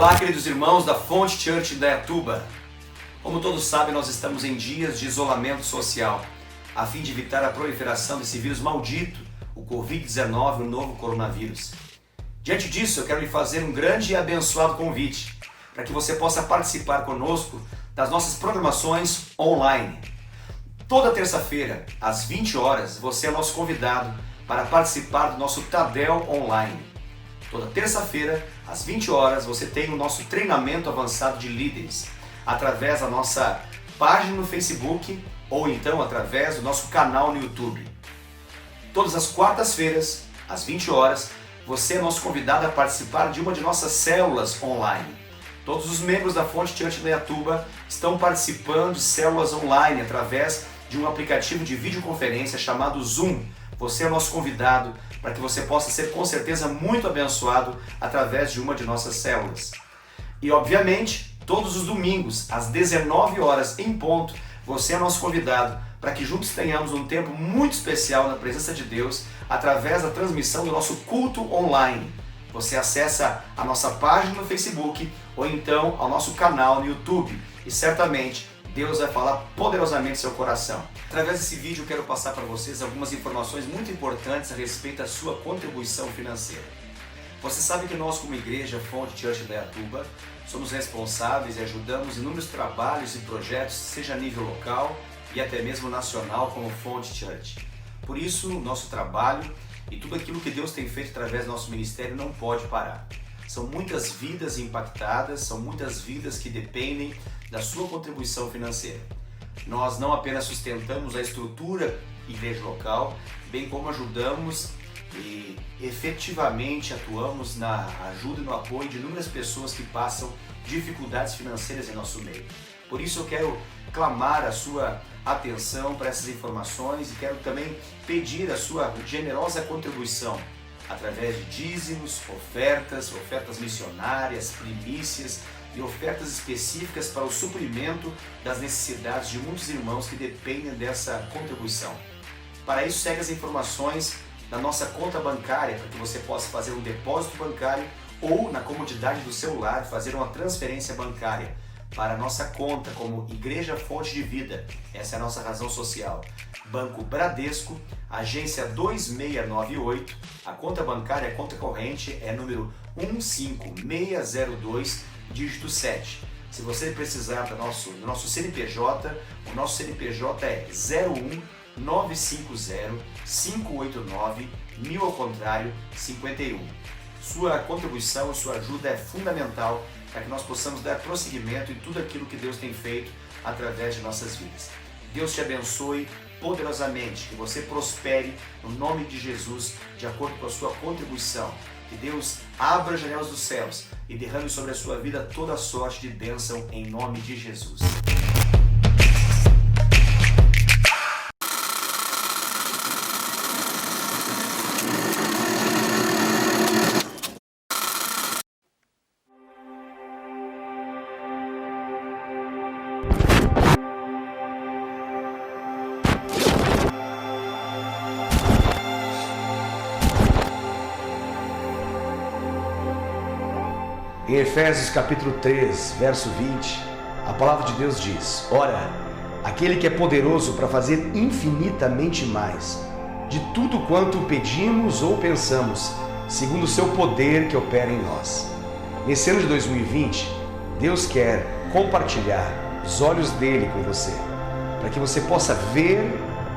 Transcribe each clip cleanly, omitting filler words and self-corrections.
Olá, queridos irmãos da Fonte Church em Indaiatuba. Como todos sabem, nós estamos em dias de isolamento social, a fim de evitar a proliferação desse vírus maldito, o Covid-19, o novo coronavírus. Diante disso, eu quero lhe fazer um grande e abençoado convite, para que você possa participar conosco das nossas programações online. Toda terça-feira, às 20 horas, você é nosso convidado para participar do nosso Tadel Online. Toda terça-feira, às 20 horas, você tem o nosso treinamento avançado de líderes, através da nossa página no Facebook ou então através do nosso canal no YouTube. Todas as quartas-feiras, às 20 horas, você é nosso convidado a participar de uma de nossas células online. Todos os membros da Fonte Church Indaiatuba estão participando de células online através de um aplicativo de videoconferência chamado Zoom. Você é nosso convidado para que você possa ser com certeza muito abençoado através de uma de nossas células. E obviamente, todos os domingos, às 19 horas em ponto, você é nosso convidado para que juntos tenhamos um tempo muito especial na presença de Deus através da transmissão do nosso culto online. Você acessa a nossa página no Facebook ou então ao nosso canal no YouTube e certamente Deus vai falar poderosamente no seu coração. Através desse vídeo eu quero passar para vocês algumas informações muito importantes a respeito da sua contribuição financeira. Você sabe que nós, como igreja Fonte Church Indaiatuba, somos responsáveis e ajudamos inúmeros trabalhos e projetos, seja a nível local e até mesmo nacional, como Fonte Church. Por isso, o nosso trabalho e tudo aquilo que Deus tem feito através do nosso ministério não pode parar. São muitas vidas impactadas, são muitas vidas que dependem da sua contribuição financeira. Nós não apenas sustentamos a estrutura igreja local, bem como ajudamos e efetivamente atuamos na ajuda e no apoio de inúmeras pessoas que passam dificuldades financeiras em nosso meio. Por isso eu quero clamar a sua atenção para essas informações e quero também pedir a sua generosa contribuição através de dízimos, ofertas missionárias, primícias e ofertas específicas para o suprimento das necessidades de muitos irmãos que dependem dessa contribuição. Para isso, segue as informações da nossa conta bancária, para que você possa fazer um depósito bancário ou, na comodidade do seu lar, fazer uma transferência bancária para a nossa conta como Igreja Fonte de Vida. Essa é a nossa razão social. Banco Bradesco, agência 2698, a conta bancária, a conta corrente é número 15602, dígito 7. Se você precisar do nosso CNPJ, o nosso CNPJ é 01950-589-1000 ao contrário 51. Sua contribuição, sua ajuda é fundamental para que nós possamos dar prosseguimento em tudo aquilo que Deus tem feito através de nossas vidas. Deus te abençoe poderosamente, que você prospere no nome de Jesus, de acordo com a sua contribuição. Que Deus abra as janelas dos céus e derrame sobre a sua vida toda a sorte de bênção em nome de Jesus. Em Efésios capítulo 3, verso 20, a palavra de Deus diz: Ora, aquele que é poderoso para fazer infinitamente mais, de tudo quanto pedimos ou pensamos, segundo o seu poder que opera em nós. Nesse ano de 2020, Deus quer compartilhar os olhos dele com você, para que você possa ver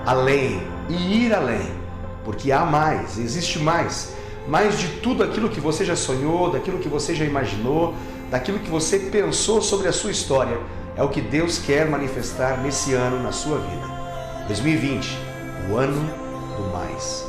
além e ir além, porque há mais, existe mais de tudo aquilo que você já sonhou, daquilo que você já imaginou, daquilo que você pensou sobre a sua história. É o que Deus quer manifestar nesse ano na sua vida. 2020, o ano do mais.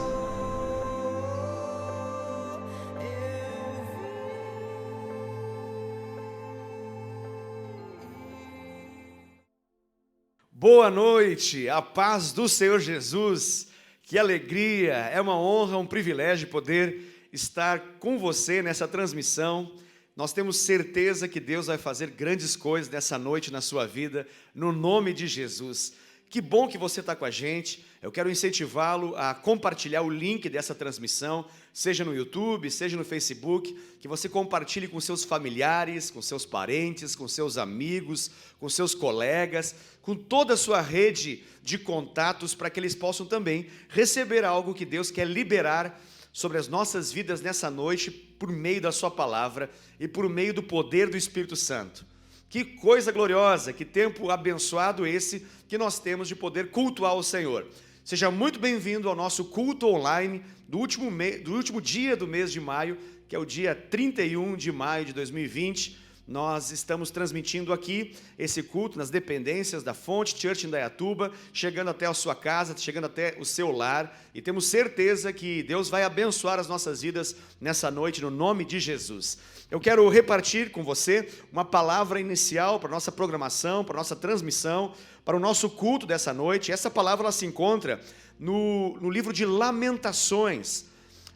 Boa noite, a paz do Senhor Jesus. Que alegria, é uma honra, um privilégio poder estar com você nessa transmissão. Nós temos certeza que Deus vai fazer grandes coisas nessa noite na sua vida, no nome de Jesus. Que bom que você está com a gente. Eu quero incentivá-lo a compartilhar o link dessa transmissão, seja no YouTube, seja no Facebook, que você compartilhe com seus familiares, com seus parentes, com seus amigos, com seus colegas, com toda a sua rede de contatos, para que eles possam também receber algo que Deus quer liberar sobre as nossas vidas nessa noite, por meio da sua palavra e por meio do poder do Espírito Santo. Que coisa gloriosa, que tempo abençoado esse que nós temos de poder cultuar o Senhor. Seja muito bem-vindo ao nosso culto online do último dia do mês de maio, que é o dia 31 de maio de 2020. Nós estamos transmitindo aqui esse culto nas dependências da Fonte Church Indaiatuba, chegando até a sua casa, chegando até o seu lar, e temos certeza que Deus vai abençoar as nossas vidas nessa noite, no nome de Jesus. Eu quero repartir com você uma palavra inicial para a nossa programação, para a nossa transmissão, para o nosso culto dessa noite. Essa palavra ela se encontra no livro de Lamentações,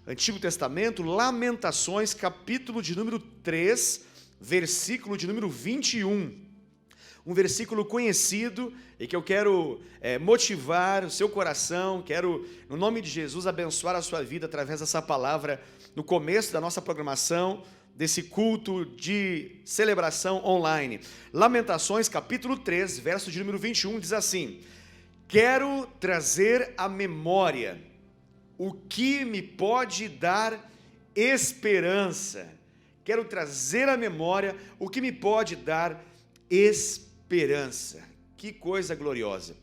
Antigo Testamento, Lamentações, capítulo de número 3, versículo de número 21, um versículo conhecido e que eu quero motivar o seu coração, quero, no nome de Jesus, abençoar a sua vida através dessa palavra no começo da nossa programação, desse culto de celebração online. Lamentações, capítulo 3, verso de número 21, diz assim: quero trazer à memória o que me pode dar esperança. Quero trazer à memória o que me pode dar esperança. Que coisa gloriosa.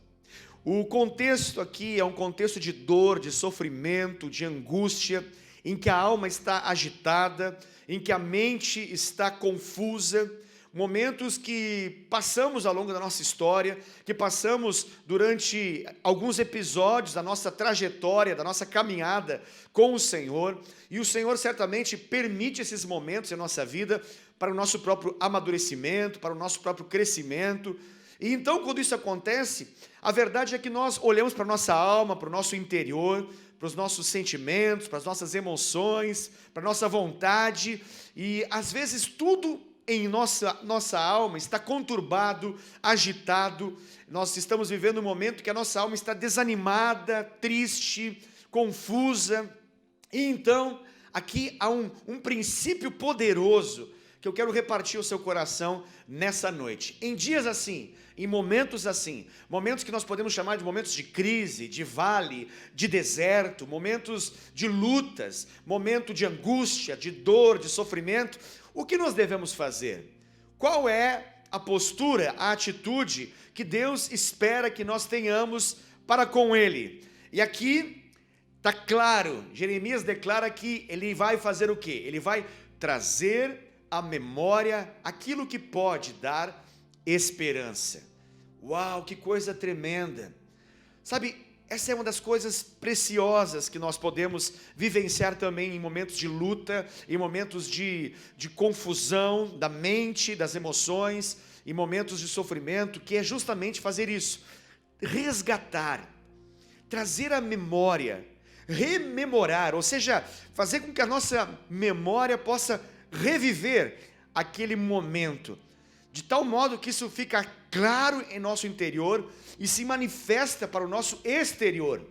O contexto aqui é um contexto de dor, de sofrimento, de angústia, em que a alma está agitada, em que a mente está confusa, momentos que passamos ao longo da nossa história, que passamos durante alguns episódios da nossa trajetória, da nossa caminhada com o Senhor, e o Senhor certamente permite esses momentos em nossa vida para o nosso próprio amadurecimento, para o nosso próprio crescimento. E então, quando isso acontece, a verdade é que nós olhamos para a nossa alma, para o nosso interior, para os nossos sentimentos, para as nossas emoções, para a nossa vontade, e às vezes tudo em nossa alma está conturbado, agitado. Nós estamos vivendo um momento que a nossa alma está desanimada, triste, confusa. E então, aqui há um princípio poderoso que eu quero repartir ao seu coração nessa noite. Em dias assim, em momentos assim, momentos que nós podemos chamar de momentos de crise, de vale, de deserto, momentos de lutas, momento de angústia, de dor, de sofrimento, o que nós devemos fazer? Qual é a postura, a atitude que Deus espera que nós tenhamos para com Ele? E aqui está claro, Jeremias declara que ele vai fazer o quê? Ele vai trazer à memória aquilo que pode dar esperança. Uau, que coisa tremenda! Sabe, essa é uma das coisas preciosas que nós podemos vivenciar também em momentos de luta, em momentos de confusão da mente, das emoções, em momentos de sofrimento, que é justamente fazer isso, resgatar, trazer à memória, rememorar, ou seja, fazer com que a nossa memória possa reviver aquele momento, de tal modo que isso fica claro em nosso interior e se manifesta para o nosso exterior.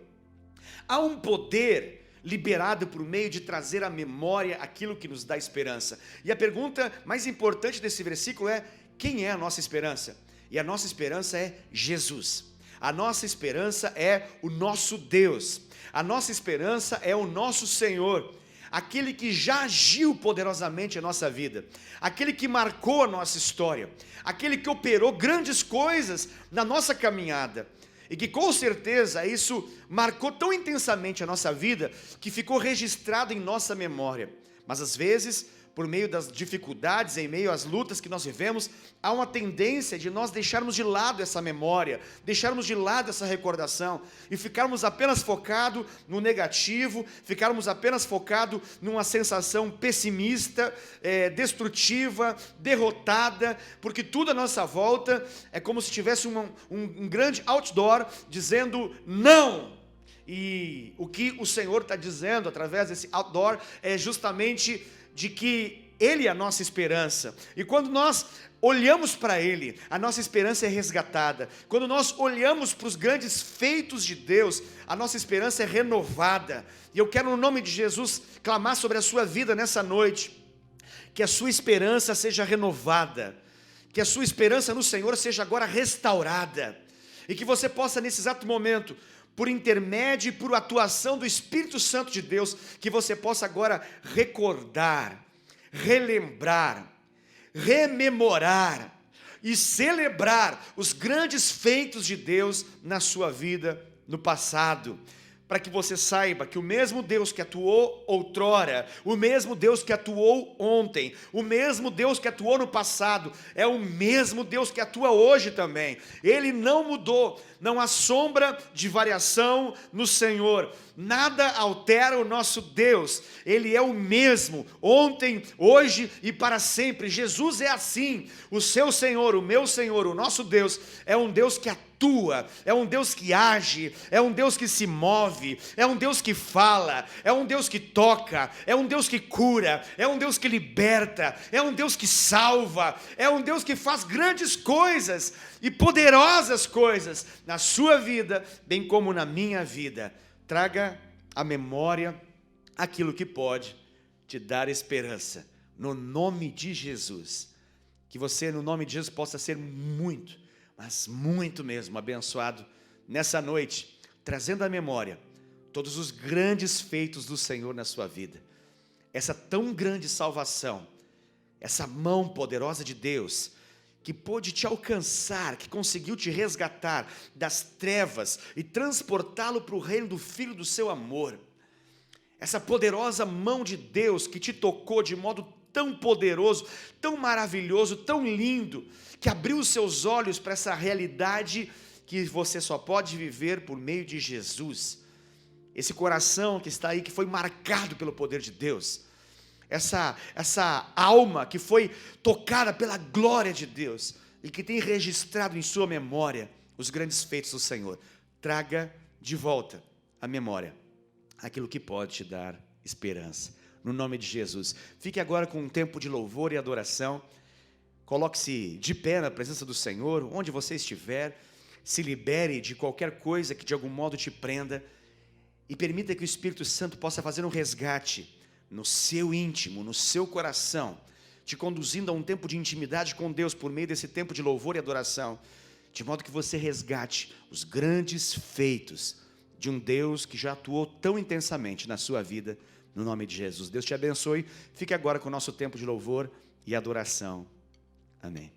Há um poder liberado por meio de trazer à memória aquilo que nos dá esperança. E a pergunta mais importante desse versículo é: quem é a nossa esperança? E a nossa esperança é Jesus. A nossa esperança é o nosso Deus. A nossa esperança é o nosso Senhor, aquele que já agiu poderosamente em nossa vida, aquele que marcou a nossa história, aquele que operou grandes coisas na nossa caminhada, e que com certeza isso marcou tão intensamente a nossa vida, que ficou registrado em nossa memória. Mas às vezes, por meio das dificuldades, em meio às lutas que nós vivemos, há uma tendência de nós deixarmos de lado essa memória, deixarmos de lado essa recordação, e ficarmos apenas focados no negativo, ficarmos apenas focados numa sensação pessimista, destrutiva, derrotada, porque tudo à nossa volta é como se tivesse um grande outdoor dizendo não. E o que o Senhor está dizendo através desse outdoor é justamente de que Ele é a nossa esperança. E quando nós olhamos para Ele, a nossa esperança é resgatada. Quando nós olhamos para os grandes feitos de Deus, a nossa esperança é renovada. E eu quero, no nome de Jesus, clamar sobre a sua vida nessa noite, que a sua esperança seja renovada, que a sua esperança no Senhor seja agora restaurada, e que você possa, nesse exato momento, por intermédio e por atuação do Espírito Santo de Deus, que você possa agora recordar, relembrar, rememorar e celebrar os grandes feitos de Deus na sua vida no passado, para que você saiba que o mesmo Deus que atuou outrora, o mesmo Deus que atuou ontem, o mesmo Deus que atuou no passado, é o mesmo Deus que atua hoje também. Ele não mudou, não há sombra de variação no Senhor, nada altera o nosso Deus. Ele é o mesmo, ontem, hoje e para sempre. Jesus é assim. O seu Senhor, o meu Senhor, o nosso Deus é um Deus que atua, é um Deus que age, é um Deus que se move, é um Deus que fala, é um Deus que toca, é um Deus que cura, é um Deus que liberta, é um Deus que salva, é um Deus que faz grandes coisas e poderosas coisas na sua vida, bem como na minha vida. Traga à memória aquilo que pode te dar esperança, no nome de Jesus. Que você, no nome de Jesus, possa ser muito, mas muito mesmo abençoado nessa noite, trazendo à memória todos os grandes feitos do Senhor na sua vida, essa tão grande salvação, essa mão poderosa de Deus, que pôde te alcançar, que conseguiu te resgatar das trevas e transportá-lo para o reino do Filho do seu amor, essa poderosa mão de Deus que te tocou de modo tão poderoso, tão maravilhoso, tão lindo, que abriu os seus olhos para essa realidade que você só pode viver por meio de Jesus. Esse coração que está aí, que foi marcado pelo poder de Deus, essa alma que foi tocada pela glória de Deus e que tem registrado em sua memória os grandes feitos do Senhor. Traga de volta à memória aquilo que pode te dar esperança, no nome de Jesus. Fique agora com um tempo de louvor e adoração. Coloque-se de pé na presença do Senhor, onde você estiver. Se libere de qualquer coisa que de algum modo te prenda e permita que o Espírito Santo possa fazer um resgate no seu íntimo, no seu coração, te conduzindo a um tempo de intimidade com Deus por meio desse tempo de louvor e adoração, de modo que você resgate os grandes feitos de um Deus que já atuou tão intensamente na sua vida, no nome de Jesus. Deus te abençoe. Fique agora com o nosso tempo de louvor e adoração. Amém.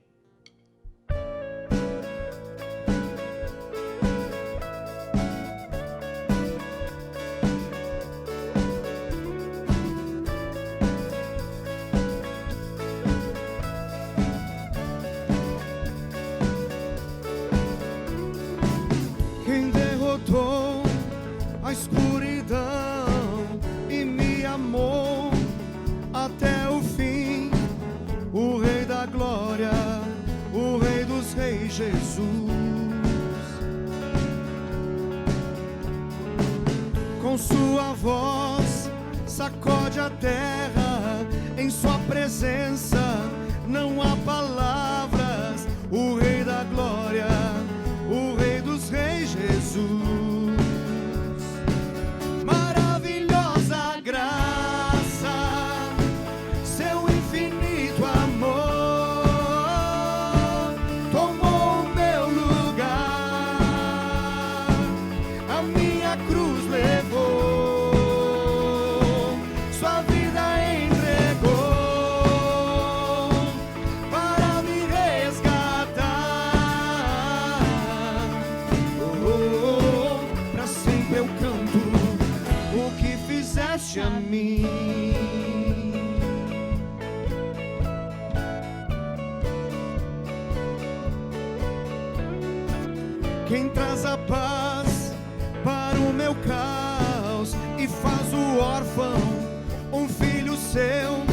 Quem derrotou a escuridão e me amou até o fim, o Rei da Glória, o Rei dos Reis, Jesus. Com sua voz sacode a terra, em sua presença não há palavras, o Rei da Glória, o Rei dos Reis, Jesus. Maravilhosa graça, seu infinito amor, tomou o meu lugar, a minha cruz levou, sua vida entregou para me resgatar. Pra sempre eu canto o que fizeste a mim. Quem traz a paz para o meu caos e faz o órfão um filho seu,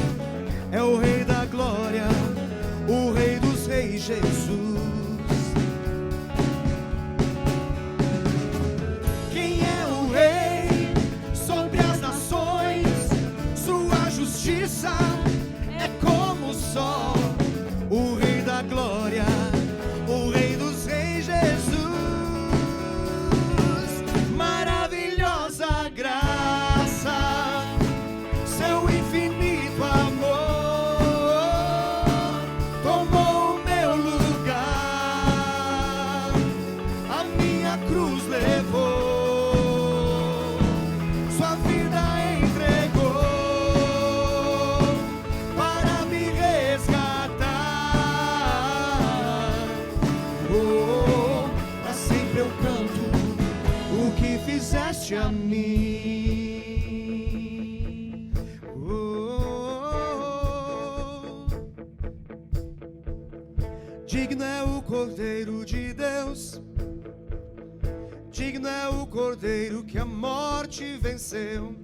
é o Rei da Glória, o Rei dos Reis, Jesus. Quem é o Rei sobre as nações? Sua justiça é fizeste a mim. Digno é o Cordeiro de Deus, digno é o Cordeiro que a morte venceu.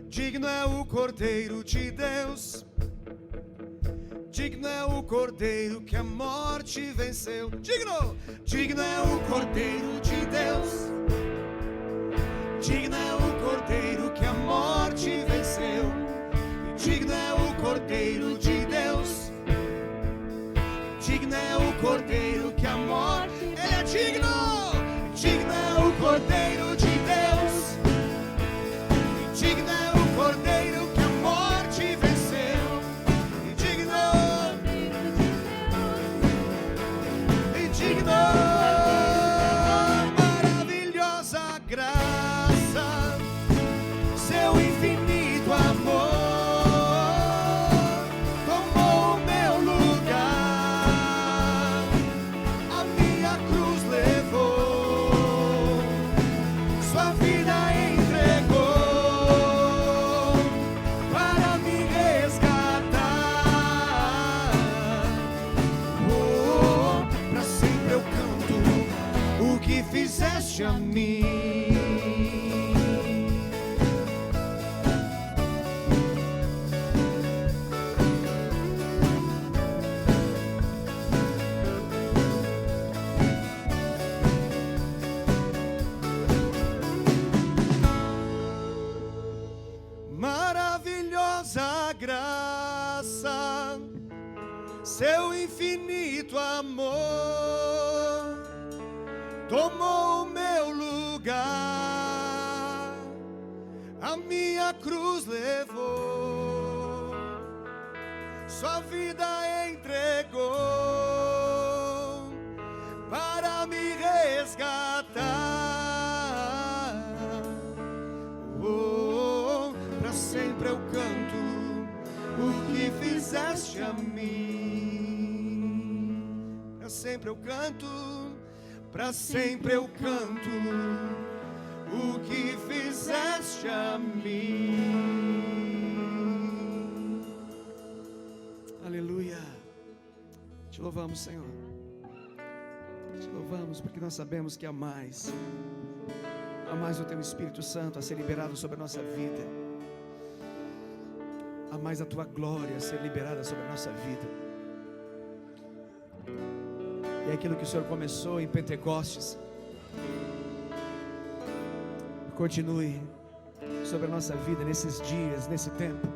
Digno é o Cordeiro de Deus, digno é o Cordeiro que a morte venceu. Digno, digno é o Cordeiro de Deus, digno é o Cordeiro que a morte venceu. Digno é o Cordeiro de Deus, digno é o Cordeiro que a morte, ele é digno. Digno é o Cordeiro de Deus, digno é o Cordeiro que a morte venceu. E digno, maravilhosa graça, seu infinito amor tomou o meu lugar, a minha cruz levou, sua vida entregou para me resgatar. Oh, pra sempre eu canto o que fizeste a mim. Maravilhosa graça, seu infinito amor tomou o meu lugar, a minha cruz levou, sua vida entregou para me resgatar. Oh, pra sempre eu canto o que fizeste a mim. Pra sempre eu canto, pra sempre eu canto o que fizeste a mim. Aleluia. Te louvamos, Senhor. Te louvamos porque nós sabemos que há mais o Teu Espírito Santo a ser liberado sobre a nossa vida. Há mais a Tua glória a ser liberada sobre a nossa vida. E aquilo que o Senhor começou em Pentecostes, continue sobre a nossa vida nesses dias, nesse tempo.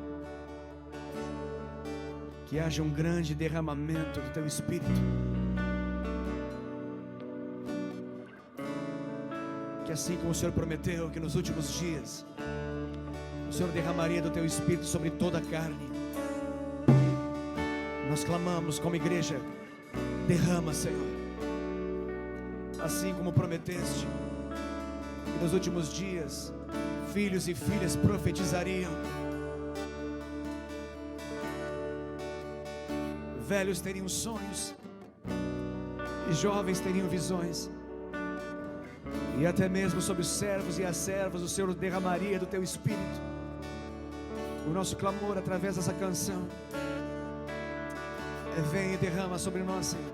Que haja um grande derramamento do Teu Espírito. Que assim como o Senhor prometeu que nos últimos dias o Senhor derramaria do Teu Espírito sobre toda a carne, nós clamamos como igreja: derrama, Senhor. Assim como prometeste que nos últimos dias filhos e filhas profetizariam, velhos teriam sonhos e jovens teriam visões, e até mesmo sobre os servos e as servas o Senhor derramaria do Teu Espírito. O nosso clamor através dessa canção é: vem e derrama sobre nós, Senhor,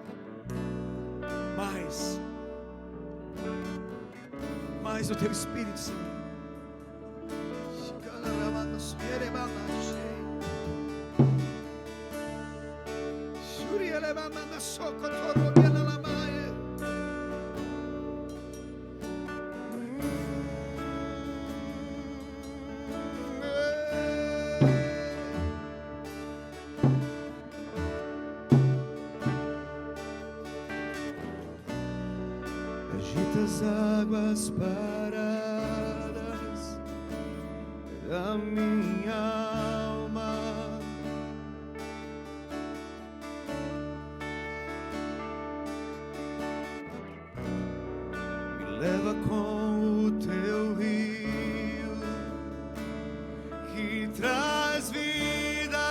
mais do Teu Espírito, Senhor. Agita as águas paradas da minha alma, me leva com o Teu rio que traz vida.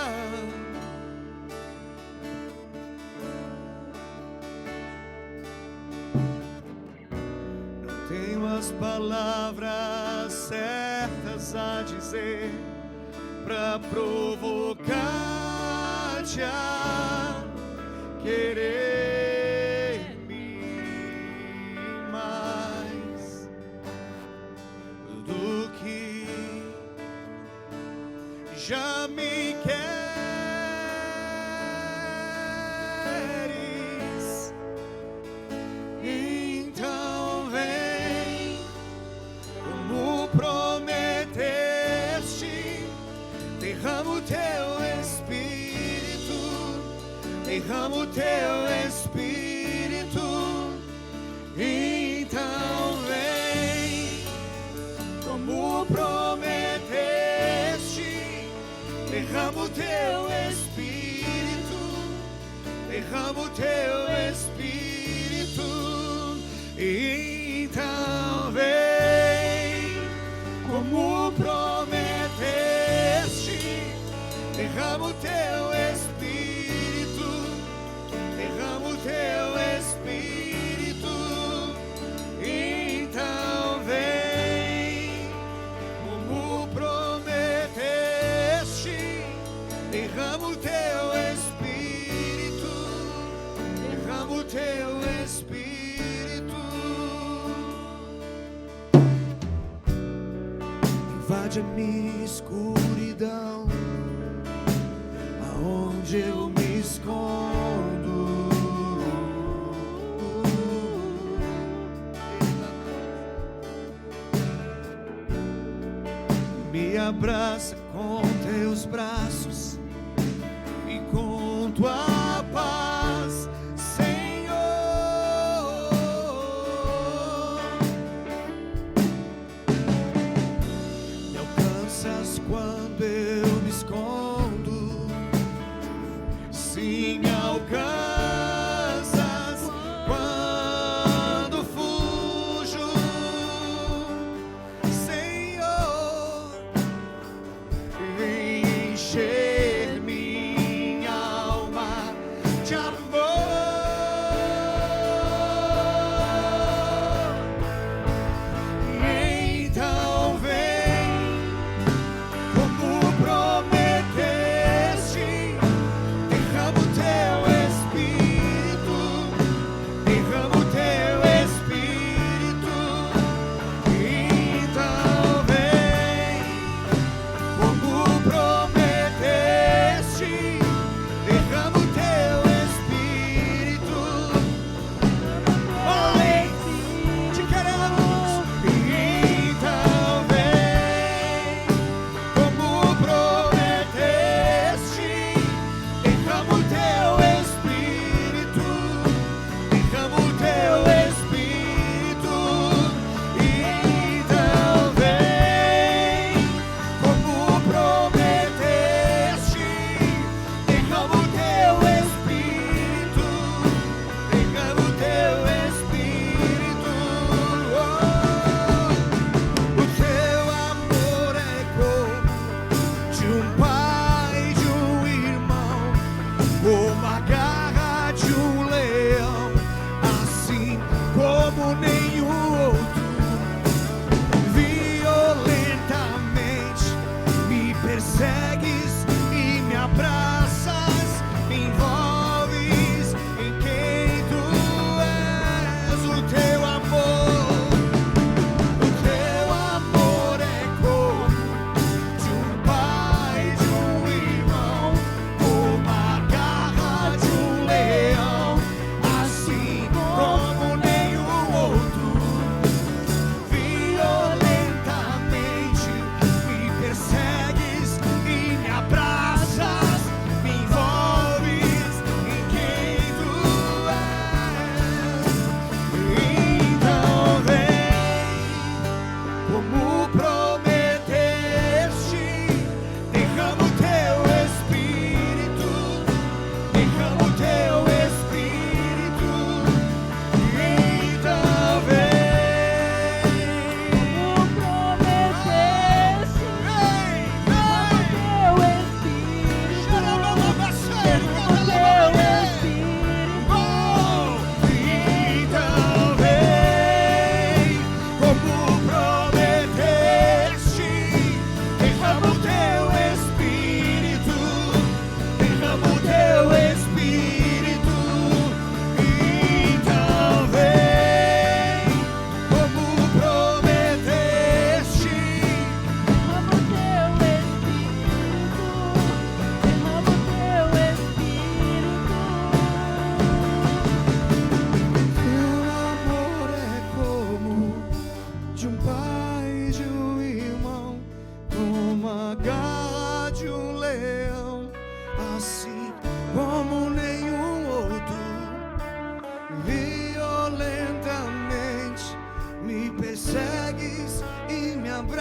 Tenho as palavras a dizer, pra provocar-te a querer-me mais do que já me queres. Então vem, como prometeste, derrama o teu Espírito, derrama o teu Espírito. Então vem, como prometeste, derrama o teu Espírito, derrama o teu Espírito. Então vem, como prometeste, derrama o teu Espírito, derrama o teu Espírito. Então vem, como prometeste, derrama o teu Espírito, derrama o teu Espírito. Invade a minha escuridão, aonde eu me escondo. Me abraça com teus braços e com tua paz, Senhor. Me alcanças quando eu me escondo, sim, me alcanças quando fujo, Senhor. Vem encher minha alma de amor. Então vem, como prometeste, derrama o teu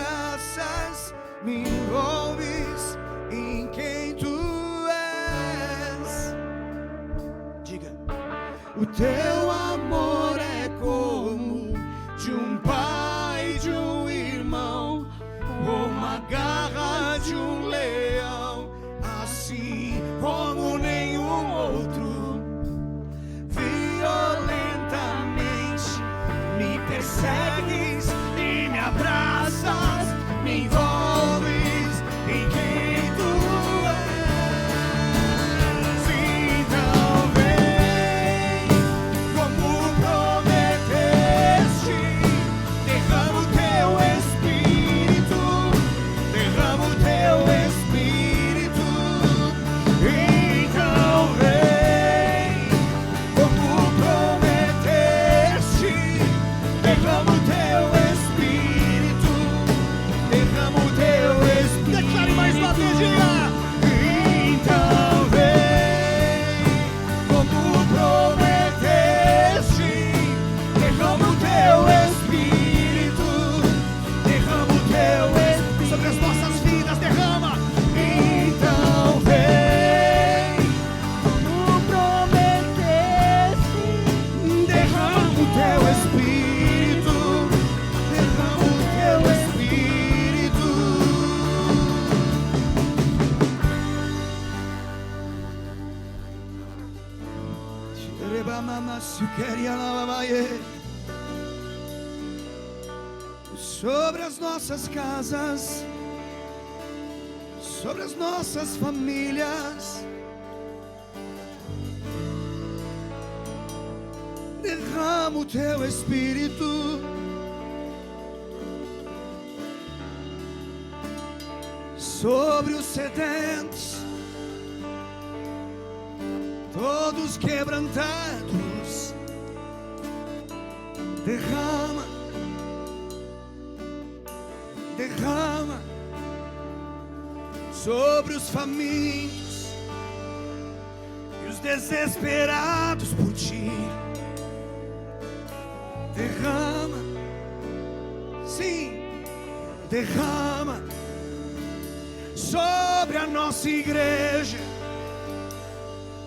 abraças, me envolves em quem tu és. Diga: o teu amor é como de um pai, de um irmão, como a garra de um leão, assim como nenhum outro. Violentamente me persegues e me abraças, me envolves em quem tu és. Então vem, como prometeste, derrama o teu Espírito, derrama o teu Espírito. Então vem, como prometeste, derrama o teu Espírito, derrama o teu Espírito. Declare mais uma vez, diga: então vem, como prometeste, derrama o teu Espírito, derrama o teu Espírito sobre as nossas vidas, derrama. Então vem, como prometeste, derrama o teu Espírito, derrama o teu Espírito. Sobre as nossas casas, sobre as nossas famílias, derrama o teu Espírito. Sobre os sedentos, todos quebrantados, derrama, derrama. Sobre os famintos e os desesperados por ti, derrama, sim, derrama. Sobre a nossa igreja,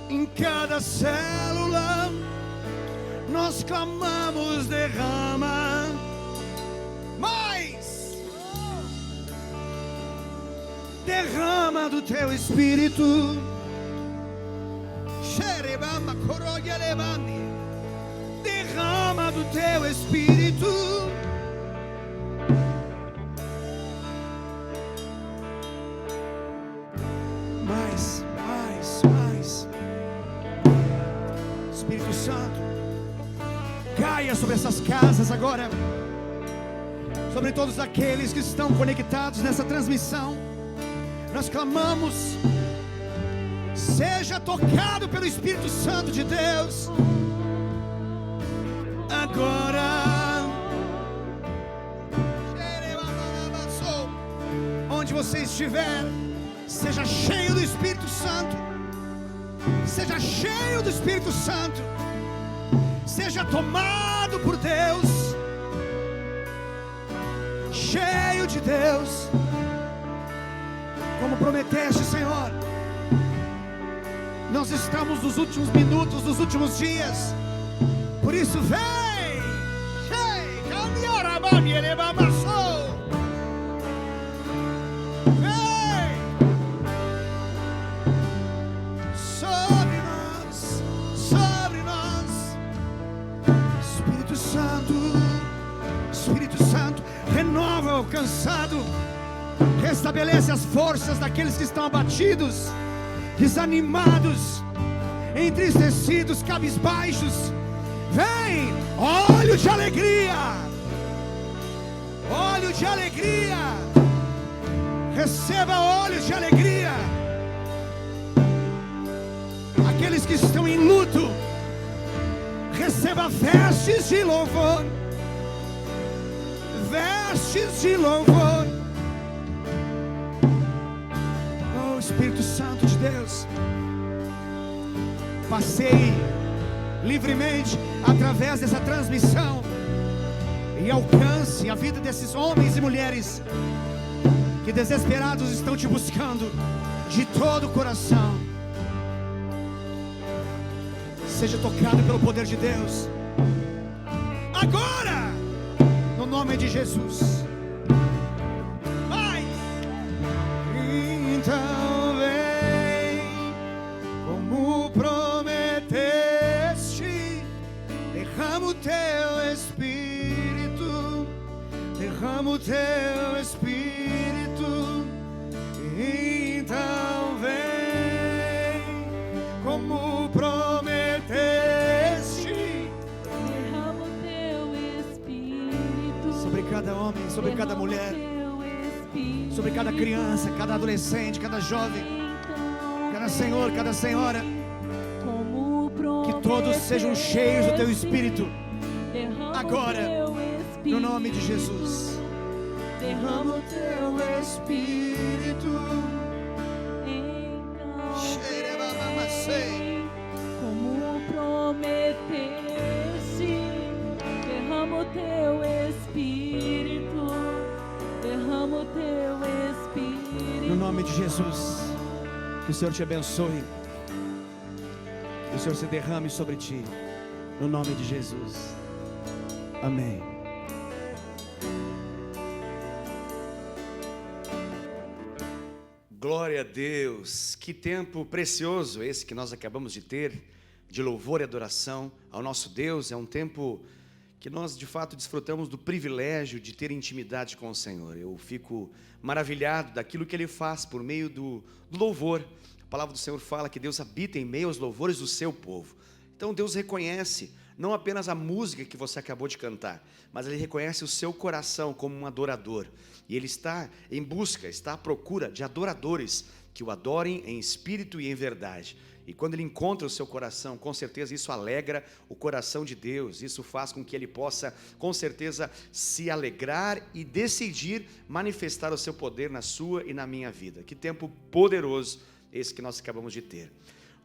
em cada célula, nós clamamos: derrama mais, derrama do teu Espírito. Derrama do teu Espírito. Mais, mais, mais. Espírito Santo, caia sobre essas casas agora, sobre todos aqueles que estão conectados nessa transmissão. Nós clamamos: seja tocado pelo Espírito Santo de Deus agora. Onde você estiver, seja cheio do Espírito Santo. Seja cheio do Espírito Santo. Seja tomado por Deus. Cheio de Deus, como prometeste, Senhor. Nós estamos nos últimos minutos, nos últimos dias. Por isso, vem. Vem sobre nós, sobre nós. Espírito Santo, Espírito Santo, renova o cansado, restabelece as forças daqueles que estão abatidos, desanimados, entristecidos, cabisbaixos. Vem, óleo de alegria, óleo de alegria. Receba óleo de alegria. Aqueles que estão em luto, receba vestes de louvor, vestes de louvor. Oh, Espírito Santo de Deus, passeie livremente através dessa transmissão e alcance a vida desses homens e mulheres que desesperados estão te buscando de todo o coração. Seja tocado pelo poder de Deus agora, no nome de Jesus. Vai! Então vem, como prometeste, derrama o teu Espírito, derrama o teu Espírito. Então vem, como prometeste, derrama o teu Espírito sobre cada homem, sobre cada mulher, sobre cada criança, cada adolescente, cada jovem, cada senhor, cada senhora, que todos sejam cheios do teu Espírito agora, no nome de Jesus. Derrama o teu Espírito. Como prometeste, derrama o teu Espírito, derrama o teu Espírito. No nome de Jesus, que o Senhor te abençoe, que o Senhor se derrame sobre ti, no nome de Jesus. Amém. Glória a Deus, que tempo precioso esse que nós acabamos de ter, de louvor e adoração ao nosso Deus. É um tempo que nós de fato desfrutamos do privilégio de ter intimidade com o Senhor. Eu fico maravilhado daquilo que Ele faz por meio do louvor. A palavra do Senhor fala que Deus habita em meio aos louvores do seu povo. Então Deus reconhece não apenas a música que você acabou de cantar, mas Ele reconhece o seu coração como um adorador. E Ele está em busca, está à procura de adoradores que o adorem em espírito e em verdade. E quando Ele encontra o seu coração, com certeza isso alegra o coração de Deus. Isso faz com que Ele possa, com certeza, se alegrar e decidir manifestar o seu poder na sua e na minha vida. Que tempo poderoso esse que nós acabamos de ter.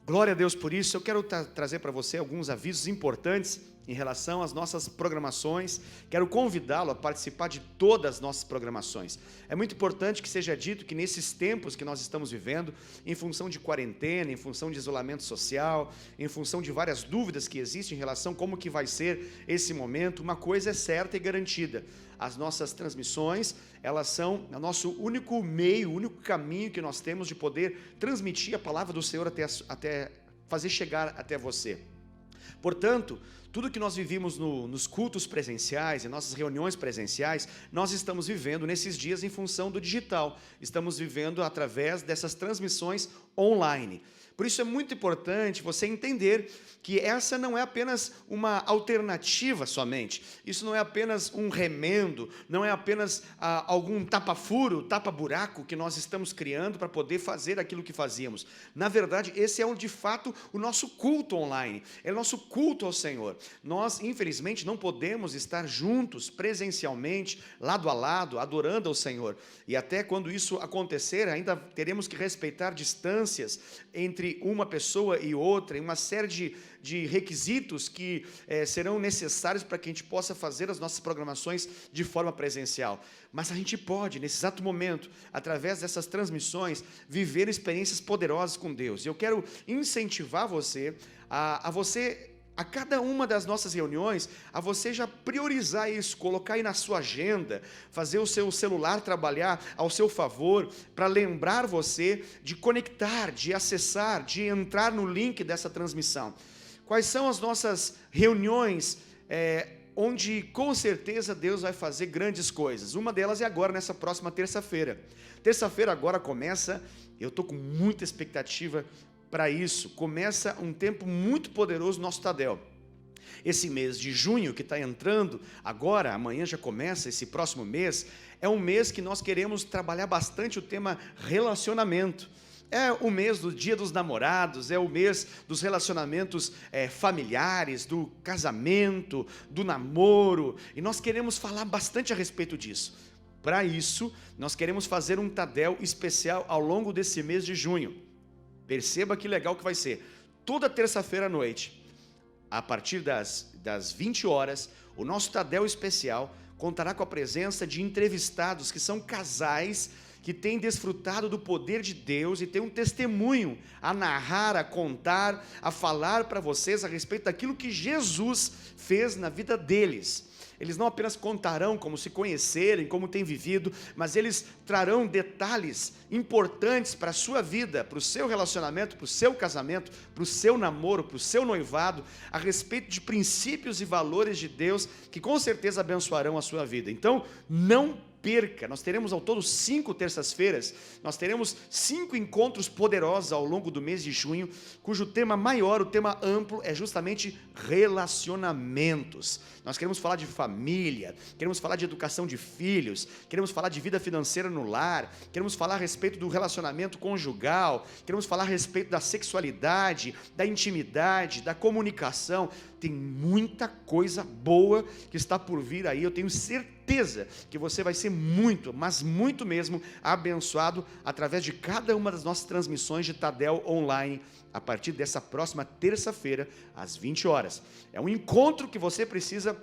Glória a Deus por isso. Eu quero trazer para você alguns avisos importantes em relação às nossas programações. Quero convidá-lo a participar de todas as nossas programações. É muito importante que seja dito que nesses tempos que nós estamos vivendo, em função de quarentena, em função de isolamento social, em função de várias dúvidas que existem em relação a como que vai ser esse momento, uma coisa é certa e garantida: as nossas transmissões, elas são o nosso único meio, o único caminho que nós temos de poder transmitir a palavra do Senhor até fazer chegar até você. Portanto, tudo que nós vivimos nos cultos presenciais, em nossas reuniões presenciais, nós estamos vivendo nesses dias em função do digital. Estamos vivendo através dessas transmissões online. Por isso é muito importante você entender que essa não é apenas uma alternativa somente. Isso não é apenas um remendo, não é apenas algum tapa-furo, tapa-buraco que nós estamos criando para poder fazer aquilo que fazíamos. Na verdade, esse é de fato o nosso culto online, é o nosso culto ao Senhor. Nós, infelizmente, não podemos estar juntos, presencialmente, lado a lado, adorando ao Senhor. E até quando isso acontecer, ainda teremos que respeitar distâncias entre uma pessoa e outra, em uma série de requisitos que serão necessários para que a gente possa fazer as nossas programações de forma presencial. Mas a gente pode, nesse exato momento, através dessas transmissões, viver experiências poderosas com Deus. E eu quero incentivar você a cada uma das nossas reuniões, a você já priorizar isso, colocar aí na sua agenda, fazer o seu celular trabalhar ao seu favor, para lembrar você de conectar, de acessar, de entrar no link dessa transmissão. Quais são as nossas reuniões onde com certeza Deus vai fazer grandes coisas? Uma delas é agora, nessa próxima terça-feira. Terça-feira agora começa, eu estou com muita expectativa para isso. Começa um tempo muito poderoso no nosso Tadel. Esse mês de junho que está entrando agora, amanhã já começa, esse próximo mês, é um mês que nós queremos trabalhar bastante o tema relacionamento. É o mês do Dia dos Namorados, é o mês dos relacionamentos familiares, do casamento, do namoro, e nós queremos falar bastante a respeito disso. Para isso, nós queremos fazer um Tadel especial ao longo desse mês de junho. Perceba que legal que vai ser. Toda terça-feira à noite, a partir das 20 horas, o nosso Tadel especial contará com a presença de entrevistados que são casais que têm desfrutado do poder de Deus e têm um testemunho a narrar, a contar, a falar para vocês a respeito daquilo que Jesus fez na vida deles. Eles não apenas contarão como se conhecerem, como têm vivido, mas eles trarão detalhes importantes para a sua vida, para o seu relacionamento, para o seu casamento, para o seu namoro, para o seu noivado, a respeito de princípios e valores de Deus que com certeza abençoarão a sua vida. Então, não perca, nós teremos ao todo 5 terças-feiras, nós teremos 5 encontros poderosos ao longo do mês de junho, cujo tema maior, o tema amplo, é justamente relacionamentos. Nós queremos falar de família, queremos falar de educação de filhos, queremos falar de vida financeira no lar, queremos falar a respeito do relacionamento conjugal, queremos falar a respeito da sexualidade, da intimidade, da comunicação. Tem muita coisa boa que está por vir aí, eu tenho certeza que você vai ser muito, mas muito mesmo, abençoado através de cada uma das nossas transmissões de Tadel Online, a partir dessa próxima terça-feira, às 20 horas. É um encontro que você precisa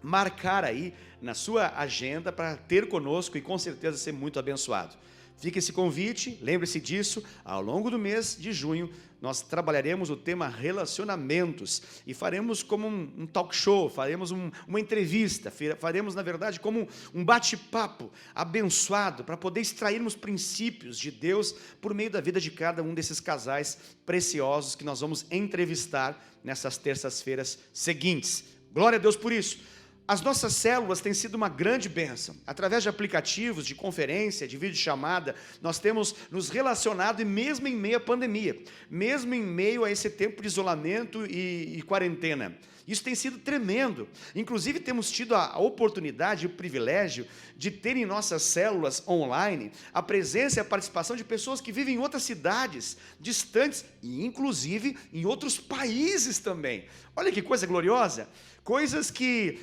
marcar aí na sua agenda para ter conosco e com certeza ser muito abençoado. Fica esse convite, lembre-se disso, ao longo do mês de junho, nós trabalharemos o tema relacionamentos e faremos como um talk show, faremos uma entrevista, faremos, na verdade, como um bate-papo abençoado para poder extrairmos princípios de Deus por meio da vida de cada um desses casais preciosos que nós vamos entrevistar nessas terças-feiras seguintes. Glória a Deus por isso. As nossas células têm sido uma grande bênção. Através de aplicativos, de conferência, de videochamada, nós temos nos relacionado e mesmo em meio à pandemia, mesmo em meio a esse tempo de isolamento e quarentena. Isso tem sido tremendo. Inclusive temos tido a oportunidade e o privilégio de ter em nossas células online a presença e a participação de pessoas que vivem em outras cidades distantes e inclusive em outros países também. Olha que coisa gloriosa! Coisas que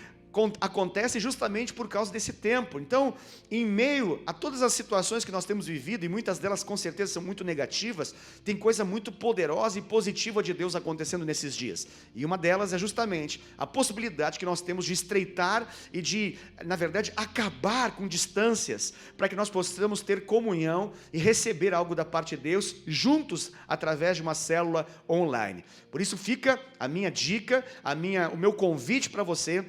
acontece justamente por causa desse tempo. Então, em meio a todas as situações que nós temos vivido, e muitas delas com certeza são muito negativas, tem coisa muito poderosa e positiva de Deus acontecendo nesses dias. E uma delas é justamente a possibilidade que nós temos de estreitar e de, na verdade, acabar com distâncias, para que nós possamos ter comunhão e receber algo da parte de Deus juntos através de uma célula online. Por isso fica a minha dica, o meu convite para você,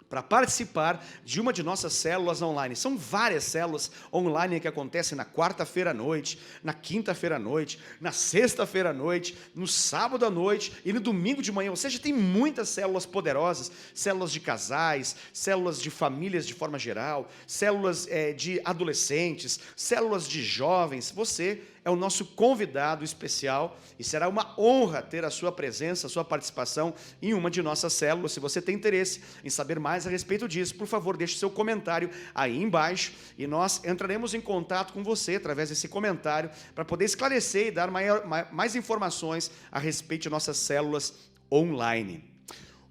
para participar de uma de nossas células online. São várias células online que acontecem na quarta-feira à noite, na quinta-feira à noite, na sexta-feira à noite, no sábado à noite e no domingo de manhã. Ou seja, tem muitas células poderosas, células de casais, células de famílias de forma geral, células de adolescentes, células de jovens. Você é o nosso convidado especial e será uma honra ter a sua presença, a sua participação em uma de nossas células. Se você tem interesse em saber mais a respeito disso, por favor, deixe seu comentário aí embaixo e nós entraremos em contato com você através desse comentário para poder esclarecer e dar mais informações a respeito de nossas células online.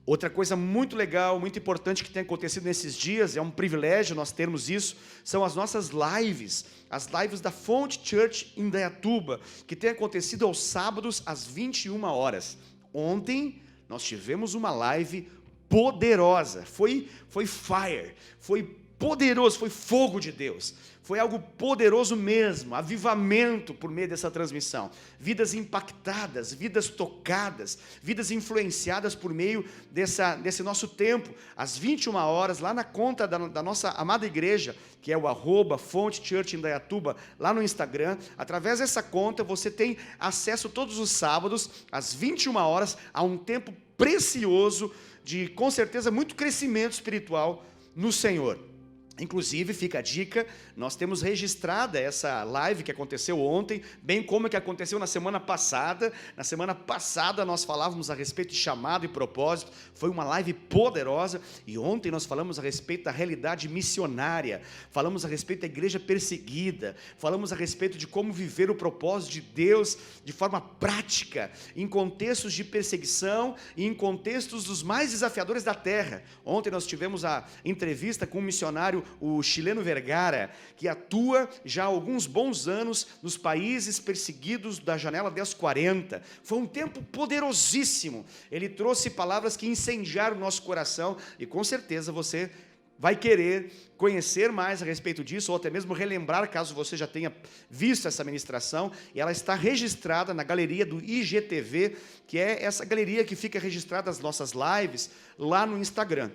Outra coisa muito legal, muito importante que tem acontecido nesses dias, é um privilégio nós termos isso, são as nossas lives, as lives da Fonte Church em Indaiatuba, que tem acontecido aos sábados às 21 horas. Ontem nós tivemos uma live poderosa, foi fire, foi poderoso, foi fogo de Deus. Foi algo poderoso mesmo, avivamento por meio dessa transmissão. Vidas impactadas, vidas tocadas, vidas influenciadas por meio desse nosso tempo. Às 21 horas, lá na conta da nossa amada igreja, que é o @Fonte Church Indaiatuba, lá no Instagram. Através dessa conta, você tem acesso todos os sábados, às 21 horas, a um tempo precioso de, com certeza, muito crescimento espiritual no Senhor. Inclusive, fica a dica, nós temos registrada essa live que aconteceu ontem, bem como a que aconteceu na semana passada. Na semana passada nós falávamos a respeito de chamado e propósito, foi uma live poderosa, e ontem nós falamos a respeito da realidade missionária, falamos a respeito da igreja perseguida, falamos a respeito de como viver o propósito de Deus de forma prática, em contextos de perseguição e em contextos dos mais desafiadores da terra. Ontem nós tivemos a entrevista com um missionário, o chileno Vergara, que atua já há alguns bons anos nos países perseguidos da janela 1040. Foi um tempo poderosíssimo. Ele trouxe palavras que incendiaram o nosso coração e com certeza você vai querer conhecer mais a respeito disso, ou até mesmo relembrar, caso você já tenha visto essa ministração, e ela está registrada na galeria do IGTV, que é essa galeria que fica registrada as nossas lives lá no Instagram.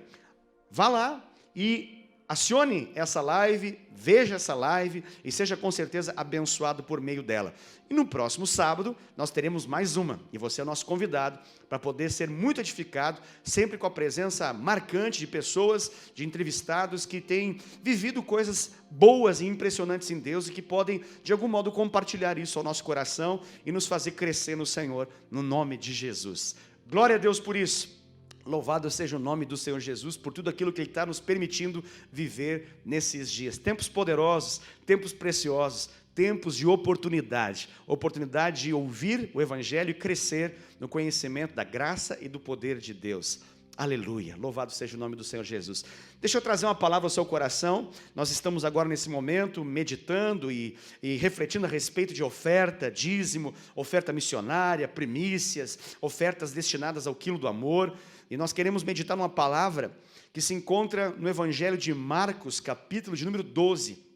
Vá lá e acione essa live, veja essa live e seja com certeza abençoado por meio dela. E no próximo sábado nós teremos mais uma, e você é o nosso convidado para poder ser muito edificado, sempre com a presença marcante de pessoas, de entrevistados que têm vivido coisas boas e impressionantes em Deus e que podem de algum modo compartilhar isso ao nosso coração e nos fazer crescer no Senhor, no nome de Jesus. Glória a Deus por isso. Louvado seja o nome do Senhor Jesus por tudo aquilo que Ele está nos permitindo viver nesses dias. Tempos poderosos, tempos preciosos, tempos de oportunidade. Oportunidade de ouvir o Evangelho e crescer no conhecimento da graça e do poder de Deus. Aleluia, louvado seja o nome do Senhor Jesus. Deixa eu trazer uma palavra ao seu coração. Nós estamos agora nesse momento meditando e refletindo a respeito de oferta, dízimo, oferta missionária, primícias, ofertas destinadas ao quilo do amor. E nós queremos meditar numa palavra que se encontra no Evangelho de Marcos, capítulo de número 12,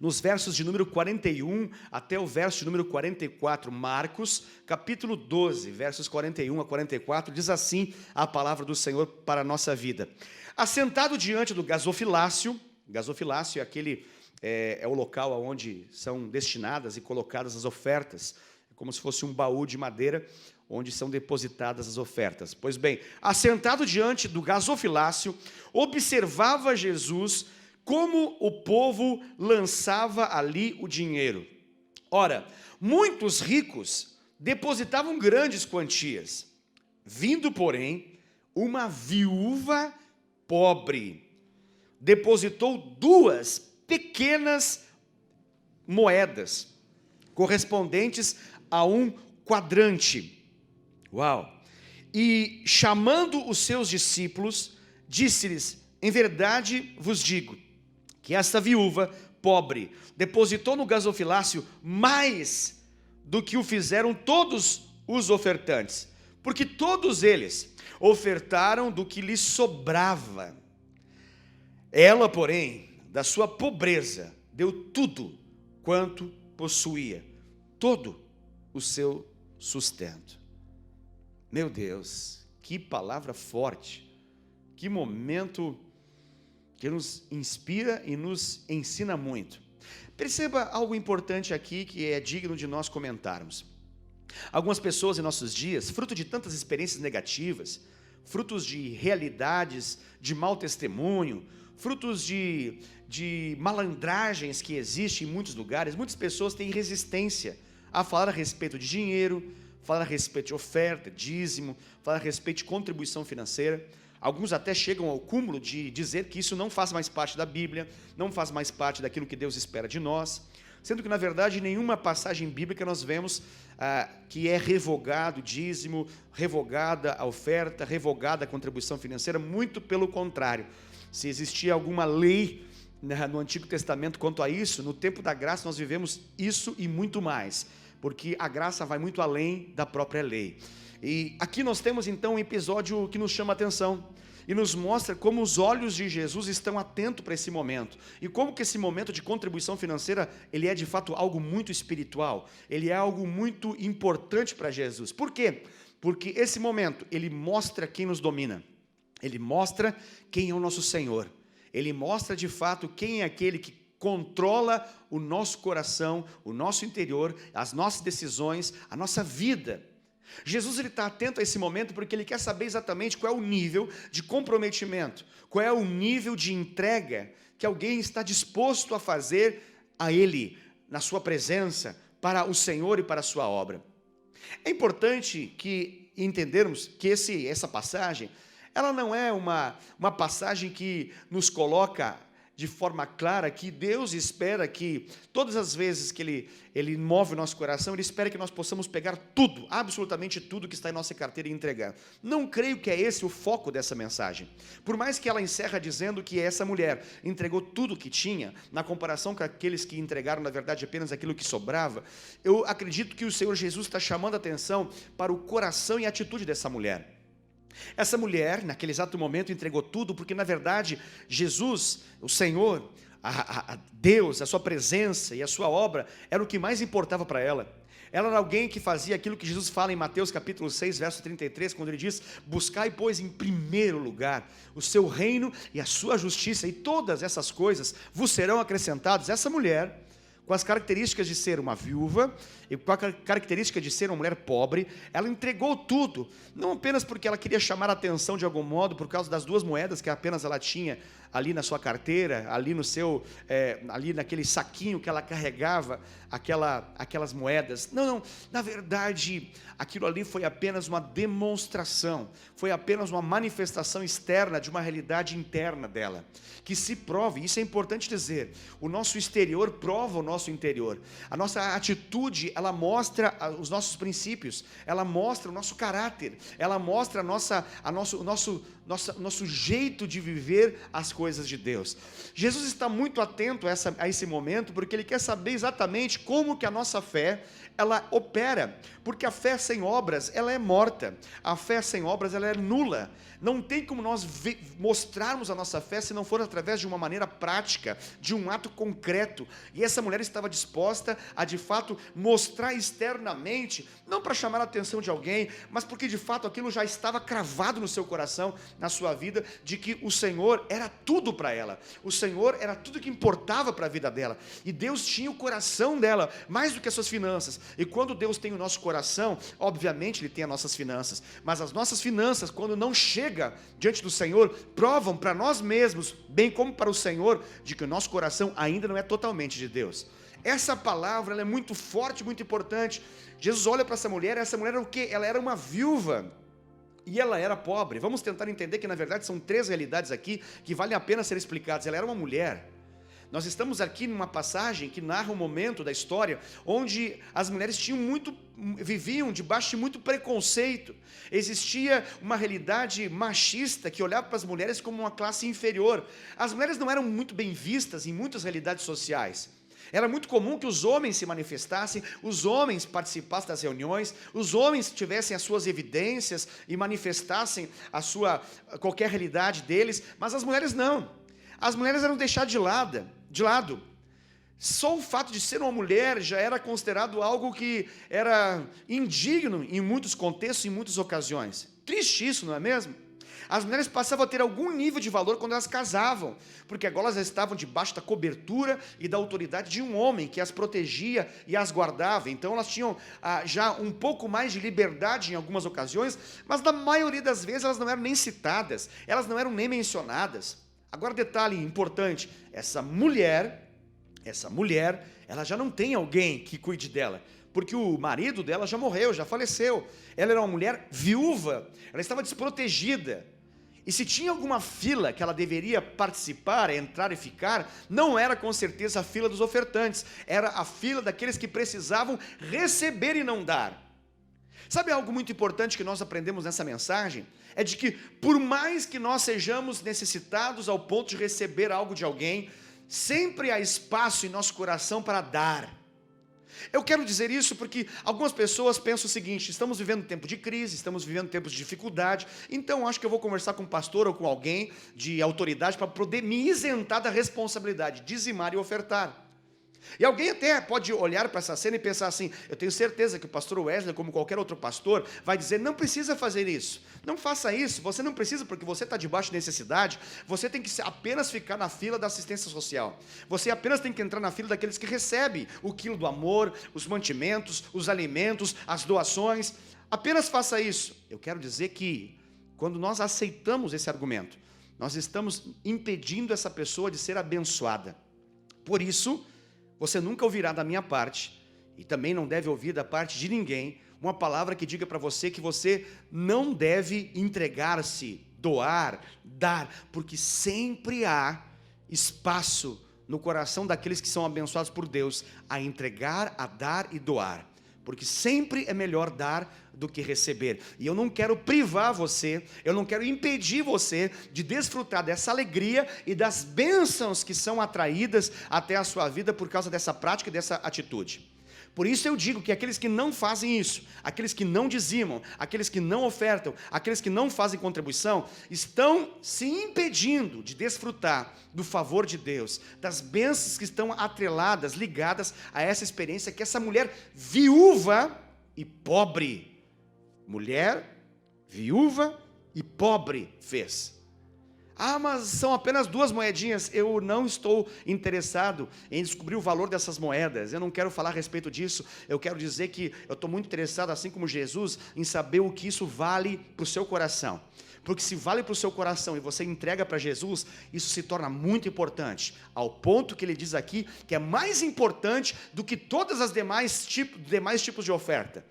nos versos de número 41 até o verso de número 44. Marcos, capítulo 12, versos 41 a 44, diz assim a palavra do Senhor para a nossa vida. Assentado diante do gasofilácio é aquele, é o local onde são destinadas e colocadas as ofertas, como se fosse um baú de madeira, onde são depositadas as ofertas. Pois bem, assentado diante do gasofilácio, observava Jesus como o povo lançava ali o dinheiro. Ora, muitos ricos depositavam grandes quantias. Vindo, porém, uma viúva pobre, depositou 2 pequenas moedas, correspondentes a um quadrante. Uau! E chamando os seus discípulos, disse-lhes: em verdade vos digo, que esta viúva pobre depositou no gasofilácio mais do que o fizeram todos os ofertantes, porque todos eles ofertaram do que lhes sobrava. Ela, porém, da sua pobreza, deu tudo quanto possuía, todo o seu sustento. Meu Deus, que palavra forte, que momento que nos inspira e nos ensina muito. Perceba algo importante aqui que é digno de nós comentarmos. Algumas pessoas em nossos dias, fruto de tantas experiências negativas, frutos de realidades de mau testemunho, frutos de malandragens que existem em muitos lugares, muitas pessoas têm resistência a falar a respeito de dinheiro, falar a respeito de oferta, dízimo, falar a respeito de contribuição financeira. Alguns até chegam ao cúmulo de dizer que isso não faz mais parte da Bíblia, não faz mais parte daquilo que Deus espera de nós, sendo que, na verdade, em nenhuma passagem bíblica nós vemos que é revogado o dízimo, revogada a oferta, revogada a contribuição financeira, muito pelo contrário. Se existia alguma lei no Antigo Testamento quanto a isso, no tempo da graça nós vivemos isso e muito mais, porque a graça vai muito além da própria lei. E aqui nós temos então um episódio que nos chama a atenção e nos mostra como os olhos de Jesus estão atentos para esse momento e como que esse momento de contribuição financeira, ele é de fato algo muito espiritual, ele é algo muito importante para Jesus. Por quê? Porque esse momento, ele mostra quem nos domina, ele mostra quem é o nosso Senhor, ele mostra de fato quem é aquele que controla o nosso coração, o nosso interior, as nossas decisões, a nossa vida. Jesus está atento a esse momento porque Ele quer saber exatamente qual é o nível de comprometimento, qual é o nível de entrega que alguém está disposto a fazer a Ele, na sua presença, para o Senhor e para a sua obra. É importante que entendermos que essa passagem, ela não é uma passagem que nos coloca de forma clara que Deus espera que, todas as vezes que Ele move o nosso coração, Ele espera que nós possamos pegar tudo, absolutamente tudo que está em nossa carteira e entregar. Não creio que é esse o foco dessa mensagem. Por mais que ela encerra dizendo que essa mulher entregou tudo que tinha, na comparação com aqueles que entregaram, na verdade, apenas aquilo que sobrava, eu acredito que o Senhor Jesus está chamando a atenção para o coração e a atitude dessa mulher. Essa mulher, naquele exato momento, entregou tudo, porque na verdade, Jesus, o Senhor, a Deus, a sua presença e a sua obra, era o que mais importava para ela. Ela era alguém que fazia aquilo que Jesus fala em Mateus capítulo 6, verso 33, quando ele diz: buscai, pois, em primeiro lugar o seu reino e a sua justiça, e todas essas coisas vos serão acrescentadas. Essa mulher, com as características de ser uma viúva e com a característica de ser uma mulher pobre, ela entregou tudo, não apenas porque ela queria chamar a atenção de algum modo, por causa das 2 moedas que apenas ela tinha ali na sua carteira, ali no seu, ali naquele saquinho que ela carregava aquelas moedas. Não, na verdade, aquilo ali foi apenas uma demonstração, foi apenas uma manifestação externa de uma realidade interna dela, que se prove, isso é importante dizer, o nosso exterior prova o nosso interior, a nossa atitude, ela mostra os nossos princípios, ela mostra o nosso caráter, ela mostra o nosso jeito de viver as coisas de Deus. Jesus está muito atento a esse momento, porque Ele quer saber exatamente como que a nossa fé, ela opera, porque a fé sem obras, ela é morta, a fé sem obras, ela é nula. Não tem como nós mostrarmos a nossa fé se não for através de uma maneira prática, de um ato concreto. E essa mulher estava disposta a de fato mostrar externamente, não para chamar a atenção de alguém, mas porque de fato aquilo já estava cravado no seu coração, na sua vida, de que o Senhor era tudo para ela, o Senhor era tudo que importava para a vida dela, e Deus tinha o coração dela, mais do que as suas finanças. E quando Deus tem o nosso coração, obviamente Ele tem as nossas finanças, mas as nossas finanças, quando não chega diante do Senhor, provam para nós mesmos, bem como para o Senhor, de que o nosso coração ainda não é totalmente de Deus. Essa palavra, ela é muito forte, muito importante. Jesus olha para essa mulher era o quê? Ela era uma viúva, e ela era pobre. Vamos tentar entender que na verdade são 3 realidades aqui, que valem a pena ser explicadas. Ela era uma mulher. Nós estamos aqui numa passagem que narra um momento da história onde as mulheres viviam debaixo de muito preconceito. Existia uma realidade machista que olhava para as mulheres como uma classe inferior. As mulheres não eram muito bem vistas em muitas realidades sociais. Era muito comum que os homens se manifestassem, os homens participassem das reuniões, os homens tivessem as suas evidências e manifestassem qualquer realidade deles, mas as mulheres não. As mulheres eram deixadas de lado. Só o fato de ser uma mulher já era considerado algo que era indigno em muitos contextos, em muitas ocasiões. Triste isso, não é mesmo? As mulheres passavam a ter algum nível de valor quando elas casavam, porque agora elas estavam debaixo da cobertura e da autoridade de um homem que as protegia e as guardava. Então elas tinham já um pouco mais de liberdade em algumas ocasiões, mas na maioria das vezes elas não eram nem citadas, elas não eram nem mencionadas. Agora, detalhe importante, essa mulher, ela já não tem alguém que cuide dela, porque o marido dela já morreu, já faleceu. Ela era uma mulher viúva, ela estava desprotegida. E se tinha alguma fila que ela deveria participar, entrar e ficar, não era com certeza a fila dos ofertantes, era a fila daqueles que precisavam receber e não dar. Sabe algo muito importante que nós aprendemos nessa mensagem? É de que por mais que nós sejamos necessitados ao ponto de receber algo de alguém, sempre há espaço em nosso coração para dar. Eu quero dizer isso porque algumas pessoas pensam o seguinte: estamos vivendo um tempo de crise, estamos vivendo tempos de dificuldade, então acho que eu vou conversar com um pastor ou com alguém de autoridade para poder me isentar da responsabilidade, dizimar e ofertar. E alguém até pode olhar para essa cena e pensar assim: eu tenho certeza que o pastor Wesley, como qualquer outro pastor, vai dizer, não precisa fazer isso, não faça isso, você não precisa porque você está debaixo de necessidade, você tem que apenas ficar na fila da assistência social, você apenas tem que entrar na fila daqueles que recebem o quilo do amor, os mantimentos, os alimentos, as doações, apenas faça isso. Eu quero dizer que quando nós aceitamos esse argumento, nós estamos impedindo essa pessoa de ser abençoada. Por isso, você nunca ouvirá da minha parte, e também não deve ouvir da parte de ninguém, uma palavra que diga para você que você não deve entregar-se, doar, dar, porque sempre há espaço no coração daqueles que são abençoados por Deus a entregar, a dar e doar, porque sempre é melhor dar do que receber. E eu não quero privar você, eu não quero impedir você de desfrutar dessa alegria e das bênçãos que são atraídas até a sua vida por causa dessa prática e dessa atitude. Por isso eu digo que aqueles que não fazem isso, aqueles que não dizimam, aqueles que não ofertam, aqueles que não fazem contribuição, estão se impedindo de desfrutar do favor de Deus, das bênçãos que estão atreladas, ligadas a essa experiência que essa mulher viúva e pobre, mulher, viúva e pobre fez. Ah, mas são apenas 2 moedinhas. Eu não estou interessado em descobrir o valor dessas moedas. Eu não quero falar a respeito disso. Eu quero dizer que eu estou muito interessado, assim como Jesus, em saber o que isso vale para o seu coração. Porque se vale para o seu coração e você entrega para Jesus, isso se torna muito importante. Ao ponto que ele diz aqui que é mais importante do que todas as demais tipos de oferta.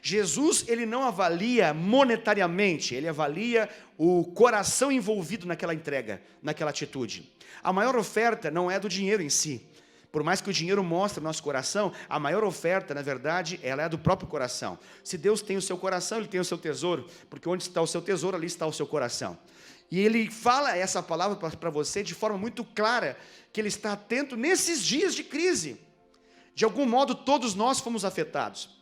Jesus, ele não avalia monetariamente, ele avalia o coração envolvido naquela entrega, naquela atitude. A maior oferta não é do dinheiro em si. Por mais que o dinheiro mostre o nosso coração, a maior oferta, na verdade, ela é do próprio coração. Se Deus tem o seu coração, Ele tem o seu tesouro, porque onde está o seu tesouro, ali está o seu coração. E Ele fala essa palavra para você de forma muito clara, que Ele está atento nesses dias de crise. De algum modo, todos nós fomos afetados.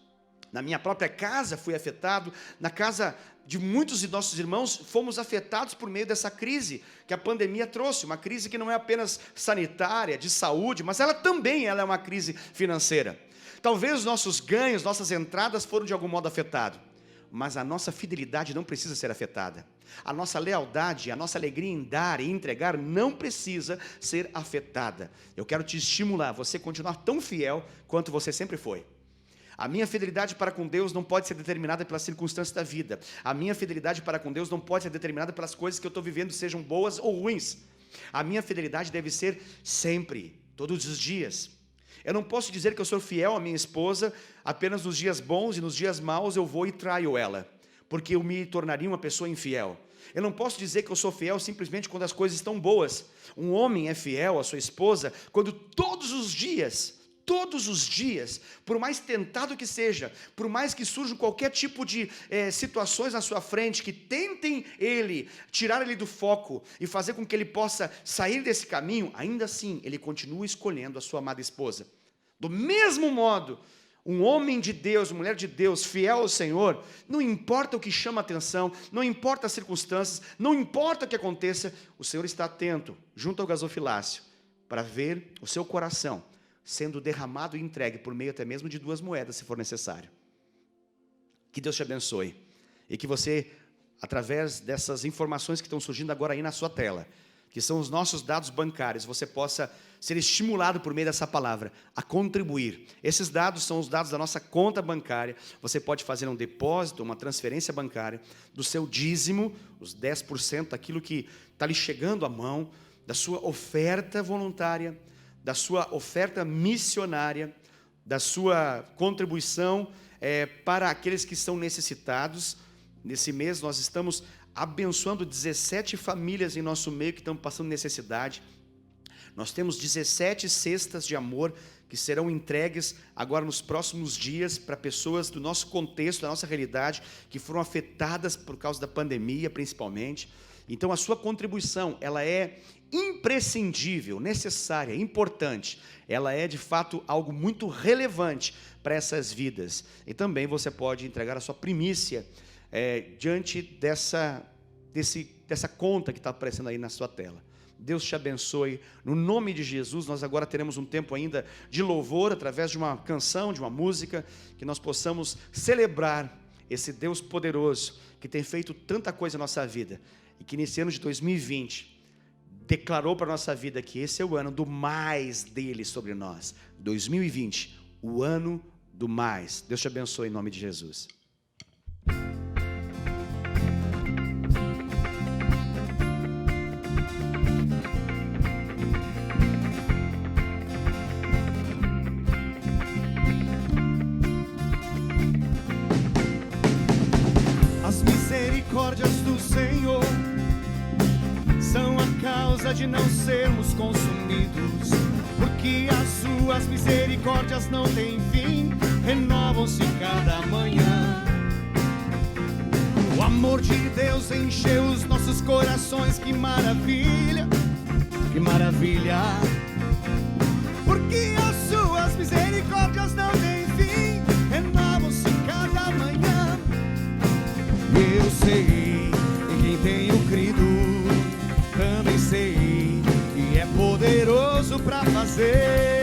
Na minha própria casa fui afetado, na casa de muitos de nossos irmãos fomos afetados por meio dessa crise que a pandemia trouxe, uma crise que não é apenas sanitária, de saúde, mas ela é uma crise financeira. Talvez os nossos ganhos, nossas entradas foram de algum modo afetados, mas a nossa fidelidade não precisa ser afetada. A nossa lealdade, a nossa alegria em dar e entregar não precisa ser afetada. Eu quero te estimular, você continuar tão fiel quanto você sempre foi. A minha fidelidade para com Deus não pode ser determinada pelas circunstâncias da vida. A minha fidelidade para com Deus não pode ser determinada pelas coisas que eu estou vivendo, sejam boas ou ruins. A minha fidelidade deve ser sempre, todos os dias. Eu não posso dizer que eu sou fiel à minha esposa apenas nos dias bons e nos dias maus eu vou e traio ela, porque eu me tornaria uma pessoa infiel. Eu não posso dizer que eu sou fiel simplesmente quando as coisas estão boas. Um homem é fiel à sua esposa quando todos os dias, por mais tentado que seja, por mais que surjam qualquer tipo de situações na sua frente, que tentem tirar ele do foco e fazer com que ele possa sair desse caminho, ainda assim, ele continua escolhendo a sua amada esposa. Do mesmo modo, um homem de Deus, uma mulher de Deus, fiel ao Senhor, não importa o que chama a atenção, não importa as circunstâncias, não importa o que aconteça, o Senhor está atento, junto ao gasofilácio, para ver o seu coração sendo derramado e entregue por meio até mesmo de 2 moedas, se for necessário. Que Deus te abençoe. E que você, através dessas informações que estão surgindo agora aí na sua tela, que são os nossos dados bancários, você possa ser estimulado por meio dessa palavra a contribuir. Esses dados são os dados da nossa conta bancária. Você pode fazer um depósito, uma transferência bancária do seu dízimo, os 10%, aquilo que está lhe chegando à mão, da sua oferta voluntária, da sua oferta missionária, da sua contribuição para aqueles que são necessitados. Nesse mês nós estamos abençoando 17 famílias em nosso meio que estão passando necessidade. Nós temos 17 cestas de amor que serão entregues agora nos próximos dias para pessoas do nosso contexto, da nossa realidade, que foram afetadas por causa da pandemia, principalmente. Então a sua contribuição, ela é imprescindível, necessária, importante. Ela é de fato algo muito relevante para essas vidas. E também você pode entregar a sua primícia diante dessa conta que está aparecendo aí na sua tela. Deus te abençoe, no nome de Jesus. Nós agora teremos um tempo ainda de louvor, através de uma canção, de uma música, que nós possamos celebrar esse Deus poderoso, que tem feito tanta coisa na nossa vida, e que nesse ano de 2020, declarou para a nossa vida que esse é o ano do mais dele sobre nós. 2020, o ano do mais. Deus te abençoe em nome de Jesus. As misericórdias do Senhor são a causa de não sermos consumidos, porque as suas misericórdias não têm fim, renovam-se cada manhã. O amor de Deus encheu os nossos corações, que maravilha, que maravilha, porque as suas misericórdias não têm fim. fazer.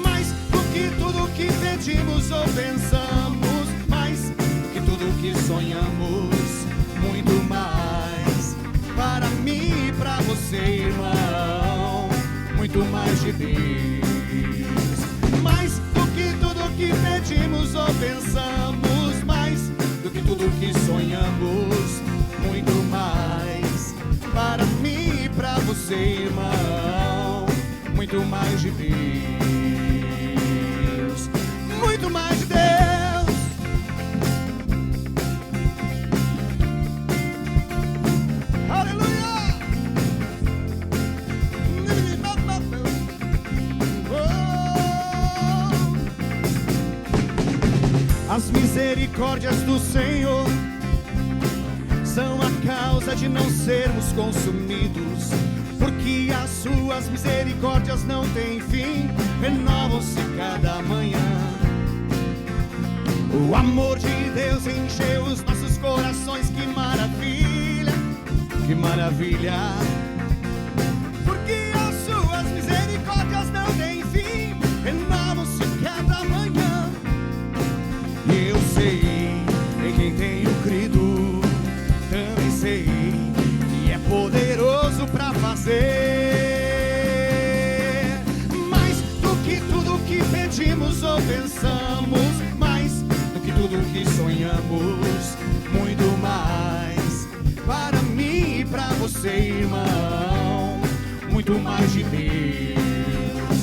Mais do que tudo que pedimos ou pensamos, mais do que tudo que sonhamos, muito mais. Para mim e para você, irmão, muito mais de Deus. Mais do que tudo que pedimos ou pensamos, mais do que tudo que sonhamos, muito mais. Para mim e para você, irmão, muito mais de Deus. Muito mais de Deus. Aleluia! As misericórdias do Senhor são a causa de não sermos consumidos, porque as suas misericórdias não têm fim, renovam-se cada manhã. O amor de Deus encheu os nossos corações, que maravilha, que maravilha. Porque as suas misericórdias não têm fim, renovam-se cada manhã. E eu sei em quem tenho crido, também sei que é poderoso para fazer mais do que tudo que pedimos ou pensamos, mais do que tudo que sonhamos, muito mais. Para mim e para você, irmão, muito mais de Deus.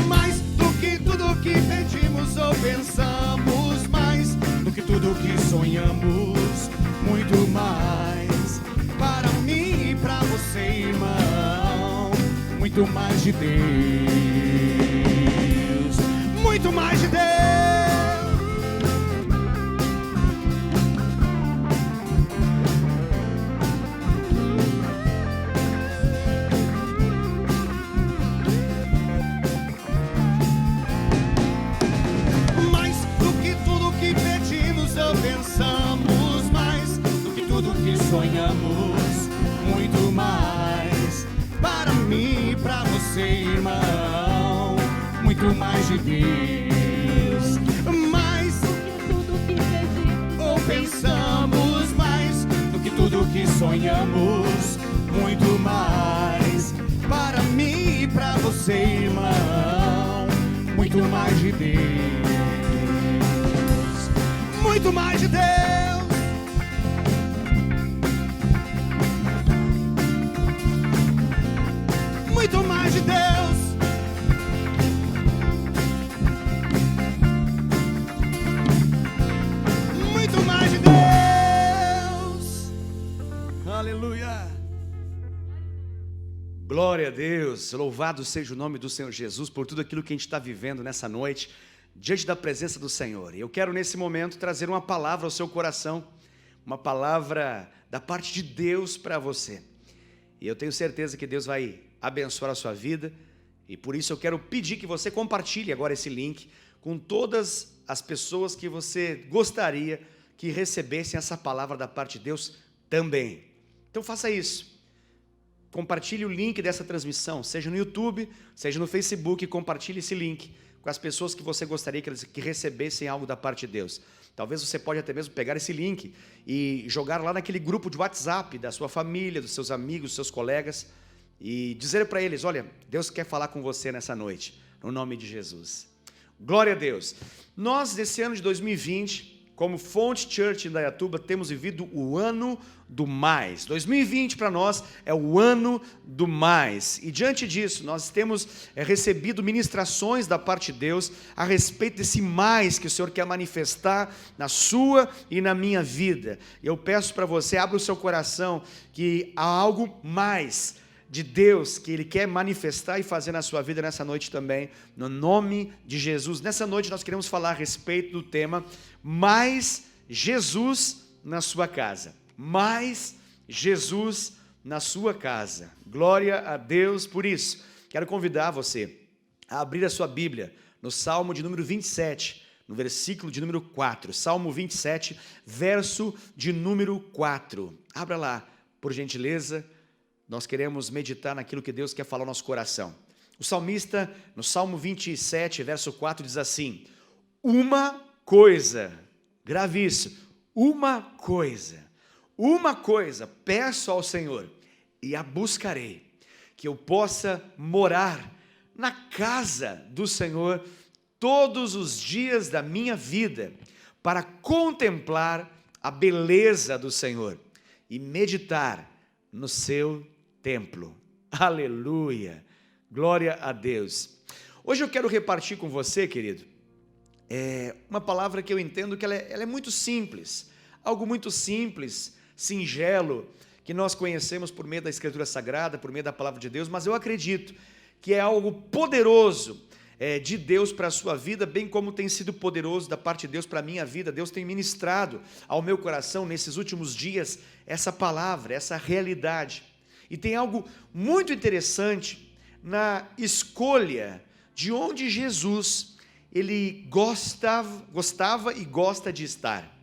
Mais do que tudo que pedimos ou pensamos, mais do que tudo que sonhamos, muito mais. Para mim e para você, irmão, muito mais de Deus. Muito mais de Deus. Mais do que tudo que pedimos ou pensamos, mais do que tudo que sonhamos, muito mais. Para mim e para você, irmão, muito mais de Deus. Mais do que tudo que pedimos ou pensamos, mais do que tudo que sonhamos, muito mais. Para mim e para você, irmão, muito mais de Deus. Muito mais de Deus. Muito mais de Deus. Muito mais de Deus. Aleluia. Glória a Deus, louvado seja o nome do Senhor Jesus por tudo aquilo que a gente está vivendo nessa noite, diante da presença do Senhor. E eu quero nesse momento trazer uma palavra ao seu coração, uma palavra da parte de Deus para você. E eu tenho certeza que Deus vai abençoar a sua vida, e por isso eu quero pedir que você compartilhe agora esse link com todas as pessoas que você gostaria que recebessem essa palavra da parte de Deus também. Então faça isso. Compartilhe o link dessa transmissão, seja no YouTube, seja no Facebook, compartilhe esse link com as pessoas que você gostaria que recebessem algo da parte de Deus. Talvez você pode até mesmo pegar esse link e jogar lá naquele grupo de WhatsApp da sua família, dos seus amigos, dos seus colegas, e dizer para eles: olha, Deus quer falar com você nessa noite, no nome de Jesus. Glória a Deus. Nós, nesse ano de 2020, como Fonte Church em Indaiatuba, temos vivido o ano do mais. 2020 para nós é o ano do mais. E diante disso, nós temos recebido ministrações da parte de Deus a respeito desse mais que o Senhor quer manifestar na sua e na minha vida. Eu peço para você, abra o seu coração, que há algo mais de Deus que Ele quer manifestar e fazer na sua vida nessa noite também, no nome de Jesus. Nessa noite nós queremos falar a respeito do tema mais Jesus na sua casa. Mais Jesus na sua casa. Glória a Deus por isso. Quero convidar você a abrir a sua Bíblia no Salmo de número 27, no versículo de número 4. Salmo 27, verso de número 4. Abra lá, por gentileza. nós queremos meditar naquilo que Deus quer falar ao nosso coração. O salmista, no Salmo 27, verso 4, diz assim: uma coisa, grave isso, uma coisa peço ao Senhor e a buscarei, que eu possa morar na casa do Senhor todos os dias da minha vida, para contemplar a beleza do Senhor e meditar no seu templo. Aleluia! Glória a Deus. Hoje eu quero repartir com você, querido, uma palavra que eu entendo que ela é muito simples, algo muito simples, singelo, que nós conhecemos por meio da Escritura Sagrada, por meio da Palavra de Deus, mas eu acredito que é algo poderoso de Deus para a sua vida, bem como tem sido poderoso da parte de Deus para a minha vida. Deus tem ministrado ao meu coração nesses últimos dias essa palavra, essa realidade. E tem algo muito interessante na escolha de onde Jesus ele gostava e gosta de estar.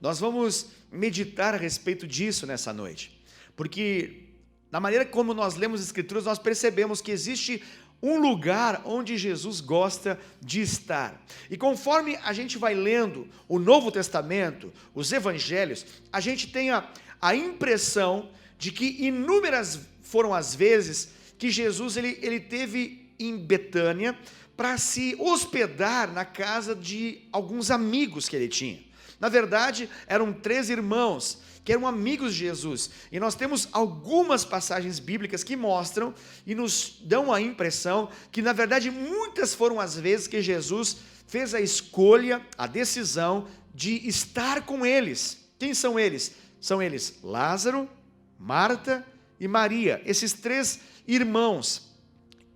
Nós vamos meditar a respeito disso nessa noite, porque na maneira como nós lemos as Escrituras, nós percebemos que existe um lugar onde Jesus gosta de estar. E conforme a gente vai lendo o Novo Testamento, os Evangelhos, a gente tem a impressão de que inúmeras foram as vezes que Jesus ele teve em Betânia para se hospedar na casa de alguns amigos que ele tinha. Na verdade, eram 3 irmãos que eram amigos de Jesus, e nós temos algumas passagens bíblicas que mostram e nos dão a impressão que, na verdade, muitas foram as vezes que Jesus fez a escolha, a decisão de estar com eles. Quem são eles? São eles Lázaro, Marta e Maria, esses 3 irmãos.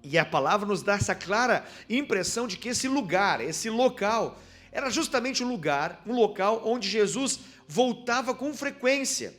E a palavra nos dá essa clara impressão de que esse lugar, esse local, era justamente um local onde Jesus voltava com frequência.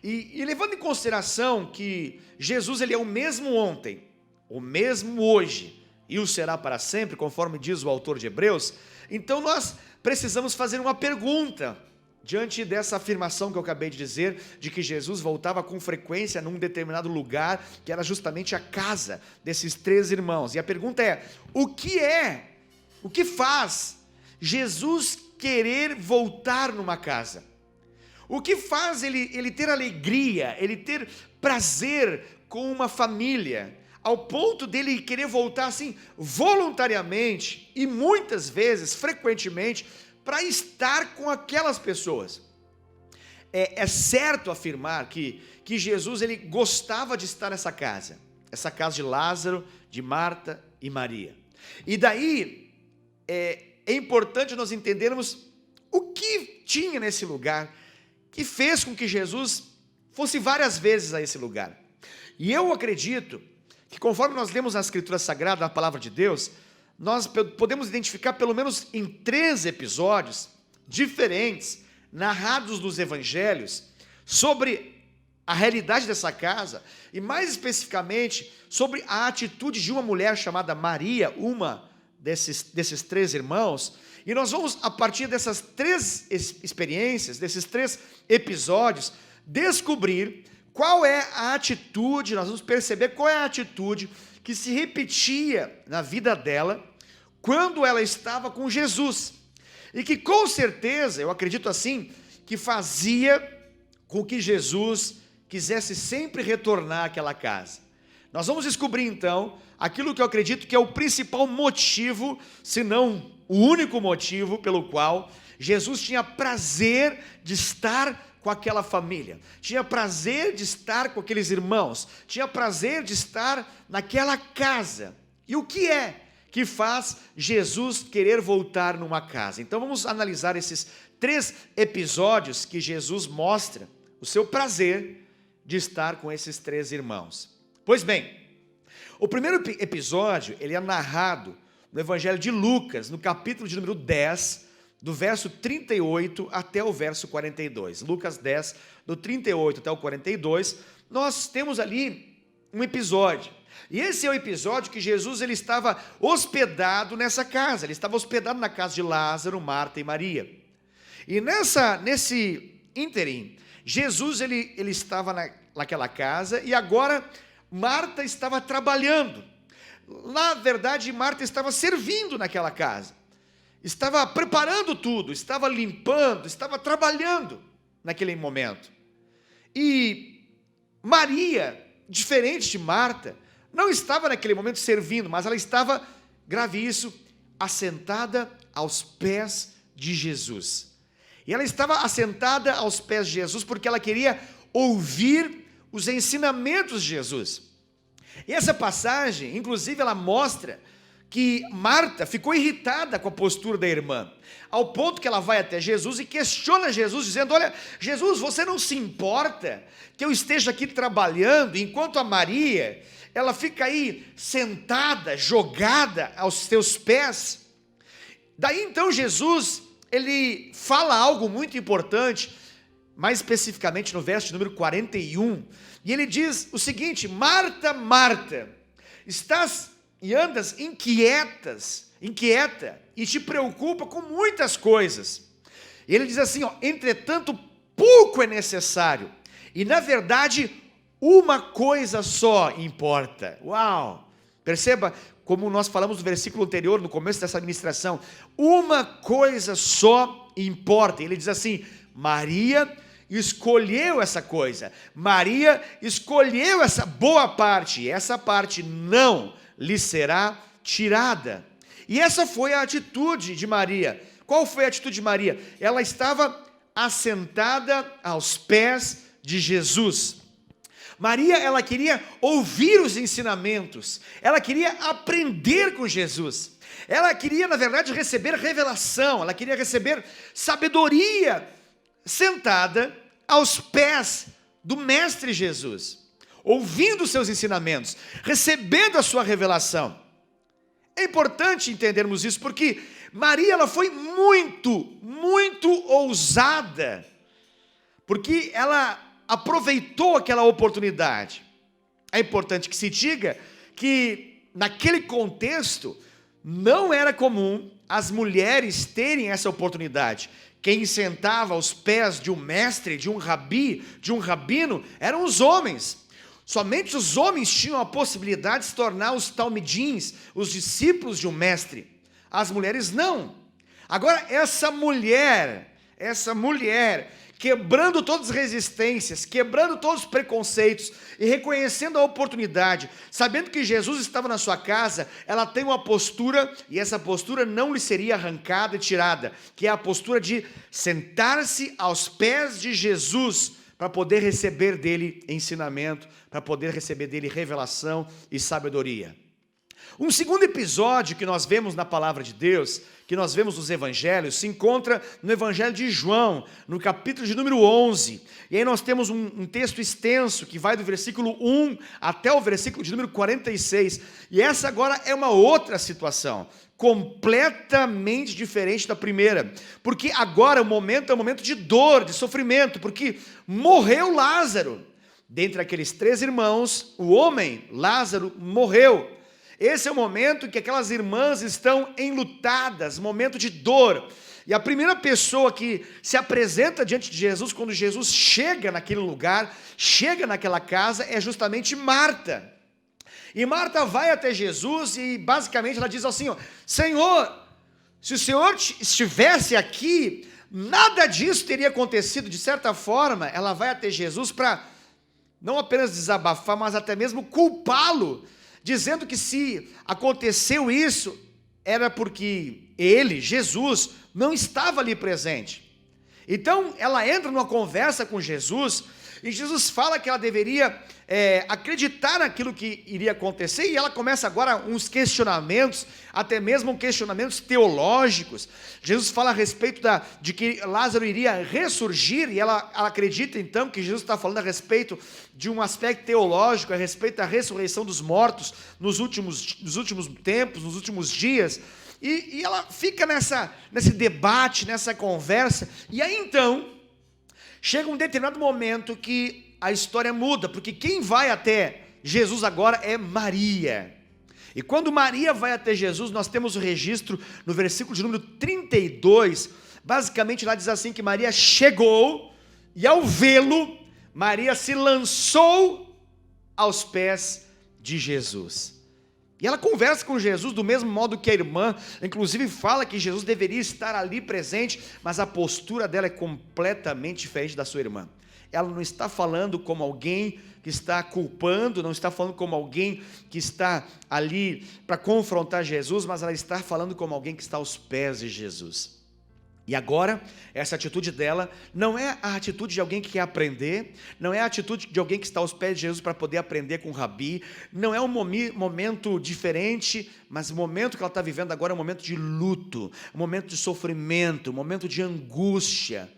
E levando em consideração que Jesus ele é o mesmo ontem, o mesmo hoje e o será para sempre, conforme diz o autor de Hebreus, então nós precisamos fazer uma pergunta diante dessa afirmação que eu acabei de dizer, de que Jesus voltava com frequência num determinado lugar, que era justamente a casa desses 3 irmãos. E a pergunta é: o que faz Jesus querer voltar numa casa? O que faz ele ter alegria, ele ter prazer com uma família, ao ponto dele querer voltar assim voluntariamente e muitas vezes, frequentemente, para estar com aquelas pessoas? É certo afirmar que Jesus ele gostava de estar nessa casa de Lázaro, de Marta e Maria. E daí é importante nós entendermos o que tinha nesse lugar que fez com que Jesus fosse várias vezes a esse lugar. E eu acredito que, conforme nós lemos na Escritura Sagrada, na Palavra de Deus, nós podemos identificar pelo menos em 3 episódios diferentes, narrados nos Evangelhos, sobre a realidade dessa casa, e mais especificamente, sobre a atitude de uma mulher chamada Maria, uma desses 3 irmãos. E nós vamos, a partir dessas 3 experiências, desses 3 episódios, descobrir qual é a atitude, nós vamos perceber qual é a atitude que se repetia na vida dela quando ela estava com Jesus, e que com certeza, eu acredito assim, que fazia com que Jesus quisesse sempre retornar àquela casa. Nós vamos descobrir então aquilo que eu acredito que é o principal motivo, se não o único motivo pelo qual Jesus tinha prazer de estar com aquela família, tinha prazer de estar com aqueles irmãos, tinha prazer de estar naquela casa. E o que é que faz Jesus querer voltar numa casa? Então vamos analisar esses 3 episódios que Jesus mostra o seu prazer de estar com esses 3 irmãos. Pois bem, o primeiro episódio, ele é narrado no Evangelho de Lucas, no capítulo de número 10, do verso 38 até o verso 42. Lucas 10, do 38 até o 42, nós temos ali um episódio. E esse é o episódio que Jesus ele estava hospedado nessa casa. Ele estava hospedado na casa de Lázaro, Marta e Maria. E nesse ínterim, Jesus ele estava naquela casa e agora Marta estava trabalhando. Na verdade, Marta estava servindo naquela casa, estava preparando tudo, estava limpando, estava trabalhando naquele momento. E Maria, diferente de Marta, não estava naquele momento servindo, mas ela estava, grave isso, assentada aos pés de Jesus. E ela estava assentada aos pés de Jesus porque ela queria ouvir os ensinamentos de Jesus. E essa passagem, inclusive, ela mostra que Marta ficou irritada com a postura da irmã, ao ponto que ela vai até Jesus e questiona Jesus, dizendo: olha, Jesus, você não se importa que eu esteja aqui trabalhando, enquanto a Maria, ela fica aí sentada, jogada aos teus pés? Daí então Jesus, ele fala algo muito importante, mais especificamente no verso de número 41, e ele diz o seguinte: Marta, Marta, estás e andas inquieta e te preocupa com muitas coisas. E ele diz assim, entretanto, pouco é necessário, e na verdade, uma coisa só importa. Uau! Perceba como nós falamos no versículo anterior, no começo dessa ministração, uma coisa só importa. Ele diz assim: Maria escolheu essa coisa, Maria escolheu essa boa parte, e essa parte não lhe será tirada. E essa foi a atitude de Maria. Qual foi a atitude de Maria? Ela estava assentada aos pés de Jesus. Maria, ela queria ouvir os ensinamentos, ela queria aprender com Jesus, ela queria, na verdade, receber revelação, ela queria receber sabedoria, sentada aos pés do Mestre Jesus, ouvindo os seus ensinamentos, recebendo a sua revelação. É importante entendermos isso, porque Maria, ela foi muito ousada, porque ela aproveitou aquela oportunidade. É importante que se diga que naquele contexto não era comum as mulheres terem essa oportunidade. Quem sentava aos pés de um mestre, de um rabi, de um rabino, eram os homens. Somente os homens tinham a possibilidade de se tornar os talmidins, os discípulos de um mestre. As mulheres não. Agora, essa mulher, quebrando todas as resistências, quebrando todos os preconceitos e reconhecendo a oportunidade, sabendo que Jesus estava na sua casa, ela tem uma postura, e essa postura não lhe seria arrancada e tirada, que é a postura de sentar-se aos pés de Jesus, para poder receber dele ensinamento, para poder receber dele revelação e sabedoria. Um segundo episódio que nós vemos na palavra de Deus, que nós vemos nos evangelhos, se encontra no evangelho de João, no capítulo de número 11. E aí nós temos um texto extenso, que vai do versículo 1 até o versículo de número 46. E essa agora é uma outra situação, completamente diferente da primeira. Porque agora o momento é um momento de dor, de sofrimento, porque morreu Lázaro. Dentre aqueles 3 irmãos, o homem, Lázaro, morreu. Esse é o momento em que aquelas irmãs estão enlutadas, momento de dor. E a primeira pessoa que se apresenta diante de Jesus, quando Jesus chega naquele lugar, chega naquela casa, é justamente Marta. E Marta vai até Jesus e basicamente ela diz assim, Senhor, se o Senhor estivesse aqui, nada disso teria acontecido. De certa forma, ela vai até Jesus para não apenas desabafar, mas até mesmo culpá-lo, dizendo que se aconteceu isso, era porque ele, Jesus, não estava ali presente. Então, ela entra numa conversa com Jesus, e Jesus fala que ela deveria acreditar naquilo que iria acontecer, e ela começa agora uns questionamentos, até mesmo questionamentos teológicos. Jesus fala a respeito de que Lázaro iria ressurgir, e ela acredita então que Jesus está falando a respeito de um aspecto teológico, a respeito da ressurreição dos mortos nos últimos tempos, nos últimos dias. E ela fica nesse debate, nessa conversa, e aí então chega um determinado momento que a história muda, porque quem vai até Jesus agora é Maria. E quando Maria vai até Jesus, nós temos o registro no versículo de número 32, basicamente lá diz assim que Maria chegou, e ao vê-lo, Maria se lançou aos pés de Jesus. E ela conversa com Jesus do mesmo modo que a irmã, inclusive fala que Jesus deveria estar ali presente, mas a postura dela é completamente diferente da sua irmã. Ela não está falando como alguém que está culpando, não está falando como alguém que está ali para confrontar Jesus, mas ela está falando como alguém que está aos pés de Jesus. E agora, essa atitude dela não é a atitude de alguém que quer aprender, não é a atitude de alguém que está aos pés de Jesus para poder aprender com o Rabi, não é um momento diferente, mas o momento que ela está vivendo agora é um momento de luto, um momento de sofrimento, um momento de angústia.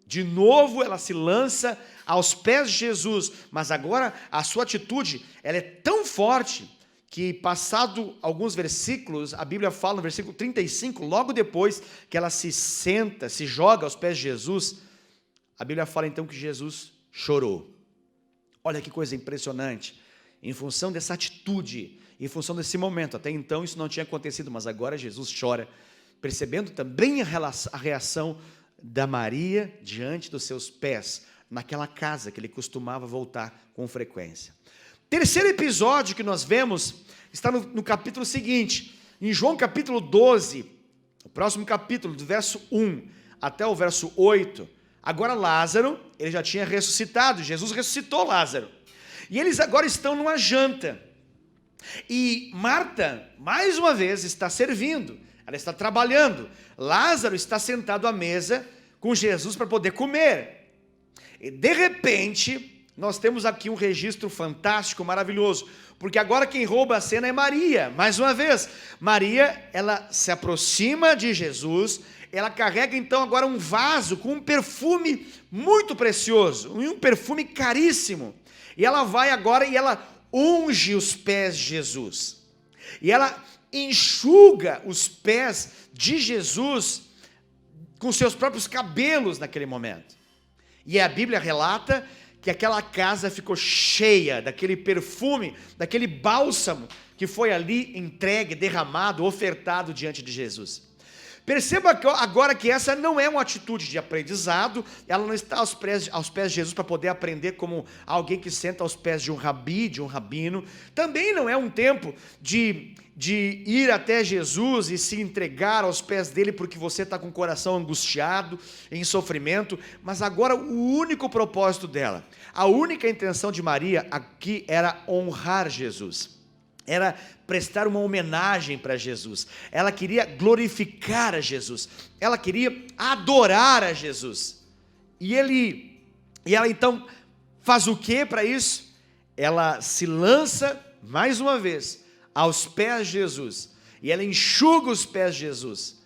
De novo ela se lança aos pés de Jesus, mas agora a sua atitude ela é tão forte que, passado alguns versículos, a Bíblia fala no versículo 35, logo depois que ela se senta, se joga aos pés de Jesus, a Bíblia fala então que Jesus chorou. Olha que coisa impressionante, em função dessa atitude, em função desse momento, até então isso não tinha acontecido, mas agora Jesus chora, percebendo também a reação da Maria diante dos seus pés, naquela casa que ele costumava voltar com frequência. Terceiro episódio que nós vemos está no capítulo seguinte, em João capítulo 12, o próximo capítulo, do verso 1 até o verso 8. Agora Lázaro, ele já tinha ressuscitado, Jesus ressuscitou Lázaro, e eles agora estão numa janta, e Marta, mais uma vez, está servindo, ela está trabalhando, Lázaro está sentado à mesa com Jesus para poder comer, e de repente nós temos aqui um registro fantástico, maravilhoso, porque agora quem rouba a cena é Maria, mais uma vez. Maria, ela se aproxima de Jesus, ela carrega então agora um vaso com um perfume muito precioso, um perfume caríssimo, e ela vai agora e ela unge os pés de Jesus, e ela enxuga os pés de Jesus com seus próprios cabelos naquele momento, e a Bíblia relata que aquela casa ficou cheia daquele perfume, daquele bálsamo que foi ali entregue, derramado, ofertado diante de Jesus. Perceba agora que essa não é uma atitude de aprendizado, ela não está aos pés de Jesus para poder aprender como alguém que senta aos pés de um rabi, de um rabino. Também não é um tempo de ir até Jesus e se entregar aos pés dele porque você está com o coração angustiado, em sofrimento, mas agora o único propósito dela, a única intenção de Maria aqui era honrar Jesus. Era prestar uma homenagem para Jesus, ela queria glorificar a Jesus, ela queria adorar a Jesus, e ela então faz o que para isso? Ela se lança mais uma vez aos pés de Jesus, e ela enxuga os pés de Jesus,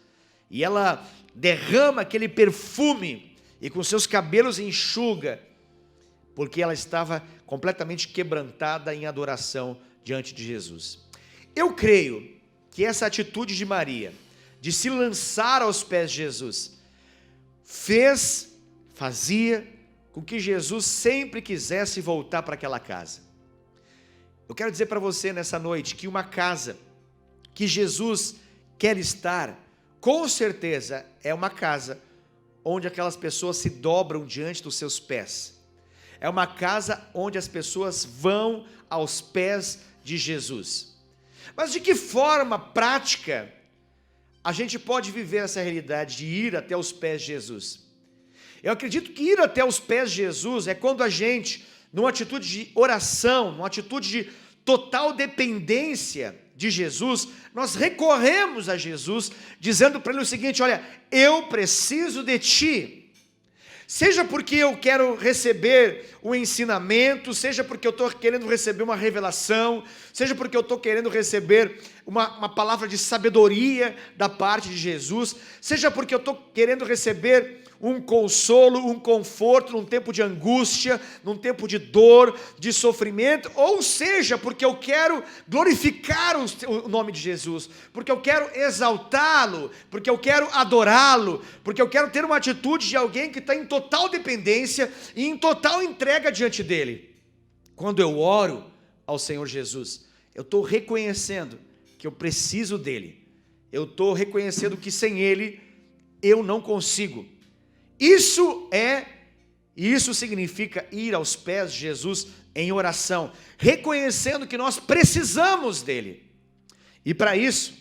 e ela derrama aquele perfume, e com seus cabelos enxuga, porque ela estava completamente quebrantada em adoração diante de Jesus. Eu creio que essa atitude de Maria, de se lançar aos pés de Jesus, fazia com que Jesus sempre quisesse voltar para aquela casa. Eu quero dizer para você nessa noite que uma casa que Jesus quer estar, com certeza é uma casa onde aquelas pessoas se dobram diante dos seus pés. É uma casa onde as pessoas vão aos pés de Jesus. Mas de que forma prática a gente pode viver essa realidade de ir até os pés de Jesus? Eu acredito que ir até os pés de Jesus é quando a gente, numa atitude de oração, numa atitude de total dependência de Jesus, nós recorremos a Jesus, dizendo para ele o seguinte: olha, eu preciso de ti. Seja porque eu quero receber um ensinamento, seja porque eu estou querendo receber uma revelação, seja porque eu estou querendo receber uma palavra de sabedoria da parte de Jesus, seja porque eu estou querendo receber um consolo, um conforto num tempo de angústia, num tempo de dor, de sofrimento, ou seja, porque eu quero glorificar o nome de Jesus, porque eu quero exaltá-lo, porque eu quero adorá-lo, porque eu quero ter uma atitude de alguém que está em total dependência e em total entrega diante dele. Quando eu oro ao Senhor Jesus, eu estou reconhecendo que eu preciso dele, eu estou reconhecendo que sem ele eu não consigo. Isso é E isso significa ir aos pés de Jesus em oração, reconhecendo que nós precisamos dele. E para isso,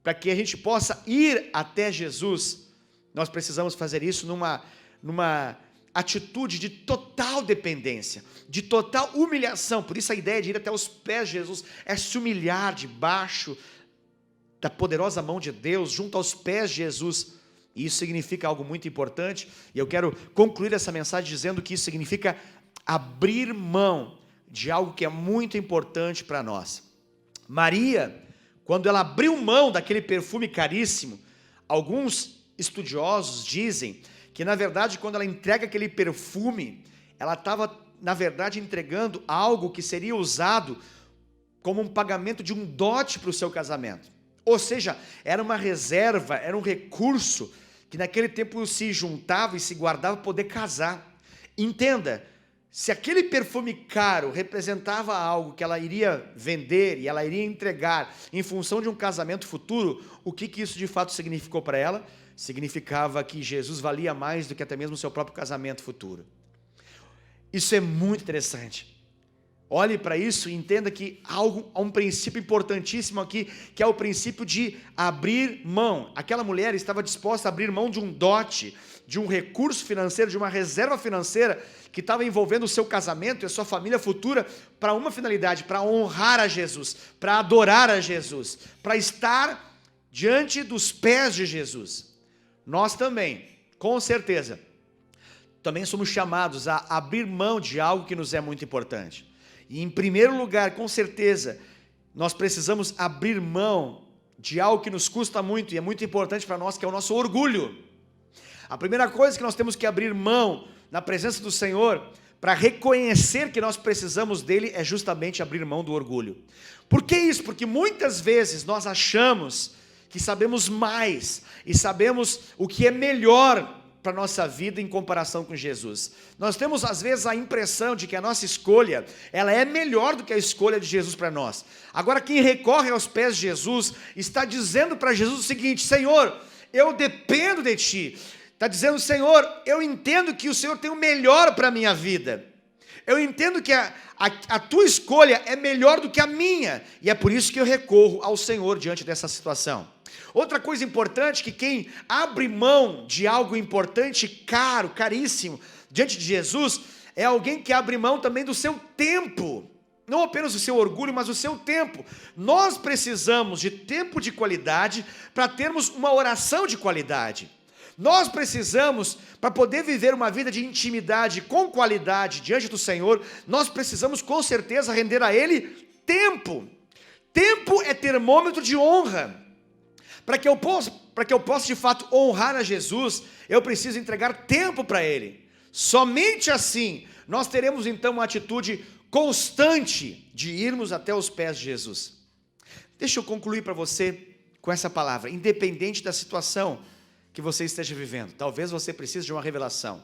para que a gente possa ir até Jesus, nós precisamos fazer isso numa atitude de total dependência, de total humilhação. Por isso a ideia de ir até os pés de Jesus é se humilhar debaixo da poderosa mão de Deus, junto aos pés de Jesus. E isso significa algo muito importante, e eu quero concluir essa mensagem dizendo que isso significa abrir mão de algo que é muito importante para nós. Maria, quando ela abriu mão daquele perfume caríssimo, alguns estudiosos dizem que, na verdade, quando ela entrega aquele perfume, ela estava, na verdade, entregando algo que seria usado como um pagamento de um dote para o seu casamento. Ou seja, era uma reserva, era um recurso que naquele tempo se juntava e se guardava para poder casar. Entenda, se aquele perfume caro representava algo que ela iria vender e ela iria entregar em função de um casamento futuro, o que isso de fato significou para ela? Significava que Jesus valia mais do que até mesmo o seu próprio casamento futuro. Isso é muito interessante. Olhe para isso e entenda que há um princípio importantíssimo aqui, que é o princípio de abrir mão. Aquela mulher estava disposta a abrir mão de um dote, de um recurso financeiro, de uma reserva financeira que estava envolvendo o seu casamento e a sua família futura para uma finalidade, para honrar a Jesus, para adorar a Jesus, para estar diante dos pés de Jesus. Nós também, com certeza, também somos chamados a abrir mão de algo que nos é muito importante. E em primeiro lugar, com certeza, nós precisamos abrir mão de algo que nos custa muito e é muito importante para nós, que é o nosso orgulho. A primeira coisa que nós temos que abrir mão na presença do Senhor, para reconhecer que nós precisamos dele, é justamente abrir mão do orgulho. Por que isso? Porque muitas vezes nós achamos que sabemos mais e sabemos o que é melhor para a nossa vida em comparação com Jesus. Nós temos às vezes a impressão de que a nossa escolha, ela é melhor do que a escolha de Jesus para nós. Agora quem recorre aos pés de Jesus, está dizendo para Jesus o seguinte: Senhor, eu dependo de Ti. Está dizendo: Senhor, eu entendo que o Senhor tem o melhor para a minha vida. Eu entendo que a Tua escolha é melhor do que a minha. E é por isso que eu recorro ao Senhor diante dessa situação. Outra coisa importante, que quem abre mão de algo importante, caro, caríssimo, diante de Jesus, é alguém que abre mão também do seu tempo. Não apenas o seu orgulho, mas o seu tempo. Nós precisamos de tempo de qualidade para termos uma oração de qualidade. Nós precisamos, para poder viver uma vida de intimidade com qualidade diante do Senhor, nós precisamos com certeza render a Ele tempo. Tempo é termômetro de honra. Para que eu possa de fato honrar a Jesus, eu preciso entregar tempo para Ele. Somente assim, nós teremos então uma atitude constante de irmos até os pés de Jesus. Deixa eu concluir para você com essa palavra. Independente da situação que você esteja vivendo, talvez você precise de uma revelação,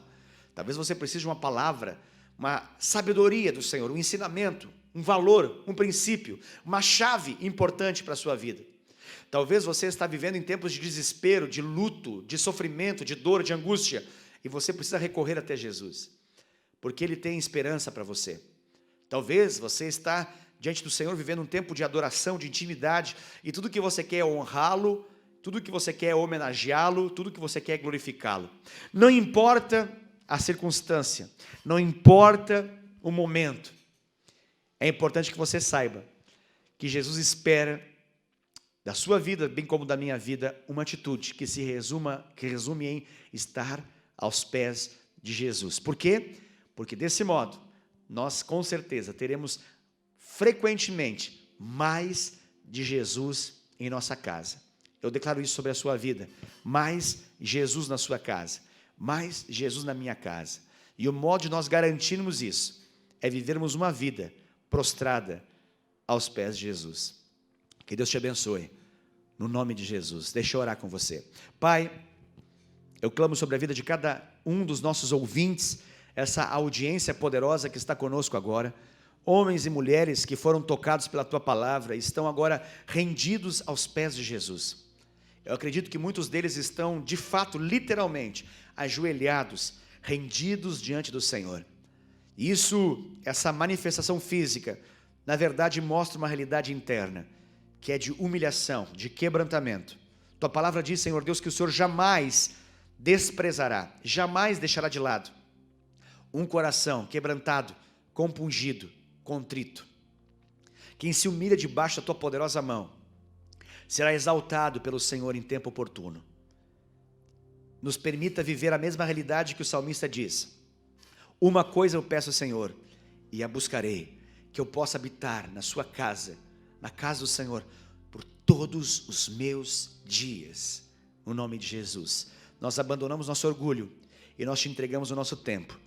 talvez você precise de uma palavra, uma sabedoria do Senhor, um ensinamento, um valor, um princípio, uma chave importante para a sua vida. Talvez você está vivendo em tempos de desespero, de luto, de sofrimento, de dor, de angústia, e você precisa recorrer até Jesus, porque Ele tem esperança para você. Talvez você está diante do Senhor vivendo um tempo de adoração, de intimidade, e tudo que você quer é honrá-lo, tudo que você quer é homenageá-lo, tudo que você quer é glorificá-lo. Não importa a circunstância, não importa o momento, é importante que você saiba que Jesus espera da sua vida, bem como da minha vida, uma atitude que resume em estar aos pés de Jesus. Por quê? Porque desse modo, nós com certeza teremos frequentemente mais de Jesus em nossa casa. Eu declaro isso sobre a sua vida: mais Jesus na sua casa, mais Jesus na minha casa. E o modo de nós garantirmos isso é vivermos uma vida prostrada aos pés de Jesus. Que Deus te abençoe, no nome de Jesus. Deixa eu orar com você. Pai, eu clamo sobre a vida de cada um dos nossos ouvintes, essa audiência poderosa que está conosco agora, homens e mulheres que foram tocados pela Tua palavra, estão agora rendidos aos pés de Jesus. Eu acredito que muitos deles estão, de fato, literalmente, ajoelhados, rendidos diante do Senhor. Isso, essa manifestação física, na verdade mostra uma realidade interna, que é de humilhação, de quebrantamento. Tua palavra diz, Senhor Deus, que o Senhor jamais desprezará, jamais deixará de lado um coração quebrantado, compungido, contrito. Quem se humilha debaixo da tua poderosa mão será exaltado pelo Senhor em tempo oportuno. Nos permita viver a mesma realidade que o salmista diz: uma coisa eu peço ao Senhor, e a buscarei, que eu possa habitar na sua casa, na casa do Senhor, por todos os meus dias. No nome de Jesus, nós abandonamos nosso orgulho e nós te entregamos o nosso tempo,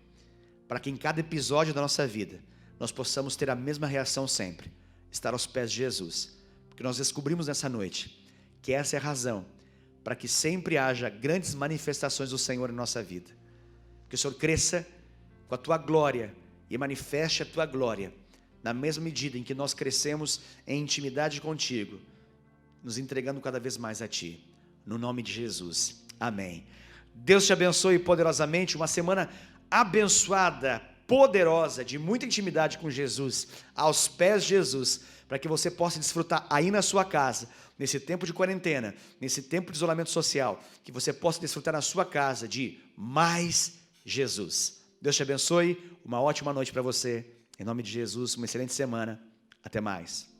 para que em cada episódio da nossa vida nós possamos ter a mesma reação sempre, estar aos pés de Jesus, porque nós descobrimos nessa noite que essa é a razão para que sempre haja grandes manifestações do Senhor em nossa vida, que o Senhor cresça com a tua glória e manifeste a tua glória na mesma medida em que nós crescemos em intimidade contigo, nos entregando cada vez mais a ti, no nome de Jesus, amém. Deus te abençoe poderosamente, uma semana abençoada, poderosa, de muita intimidade com Jesus, aos pés de Jesus, para que você possa desfrutar aí na sua casa, nesse tempo de quarentena, nesse tempo de isolamento social, que você possa desfrutar na sua casa de mais Jesus. Deus te abençoe, uma ótima noite para você, em nome de Jesus, uma excelente semana, até mais.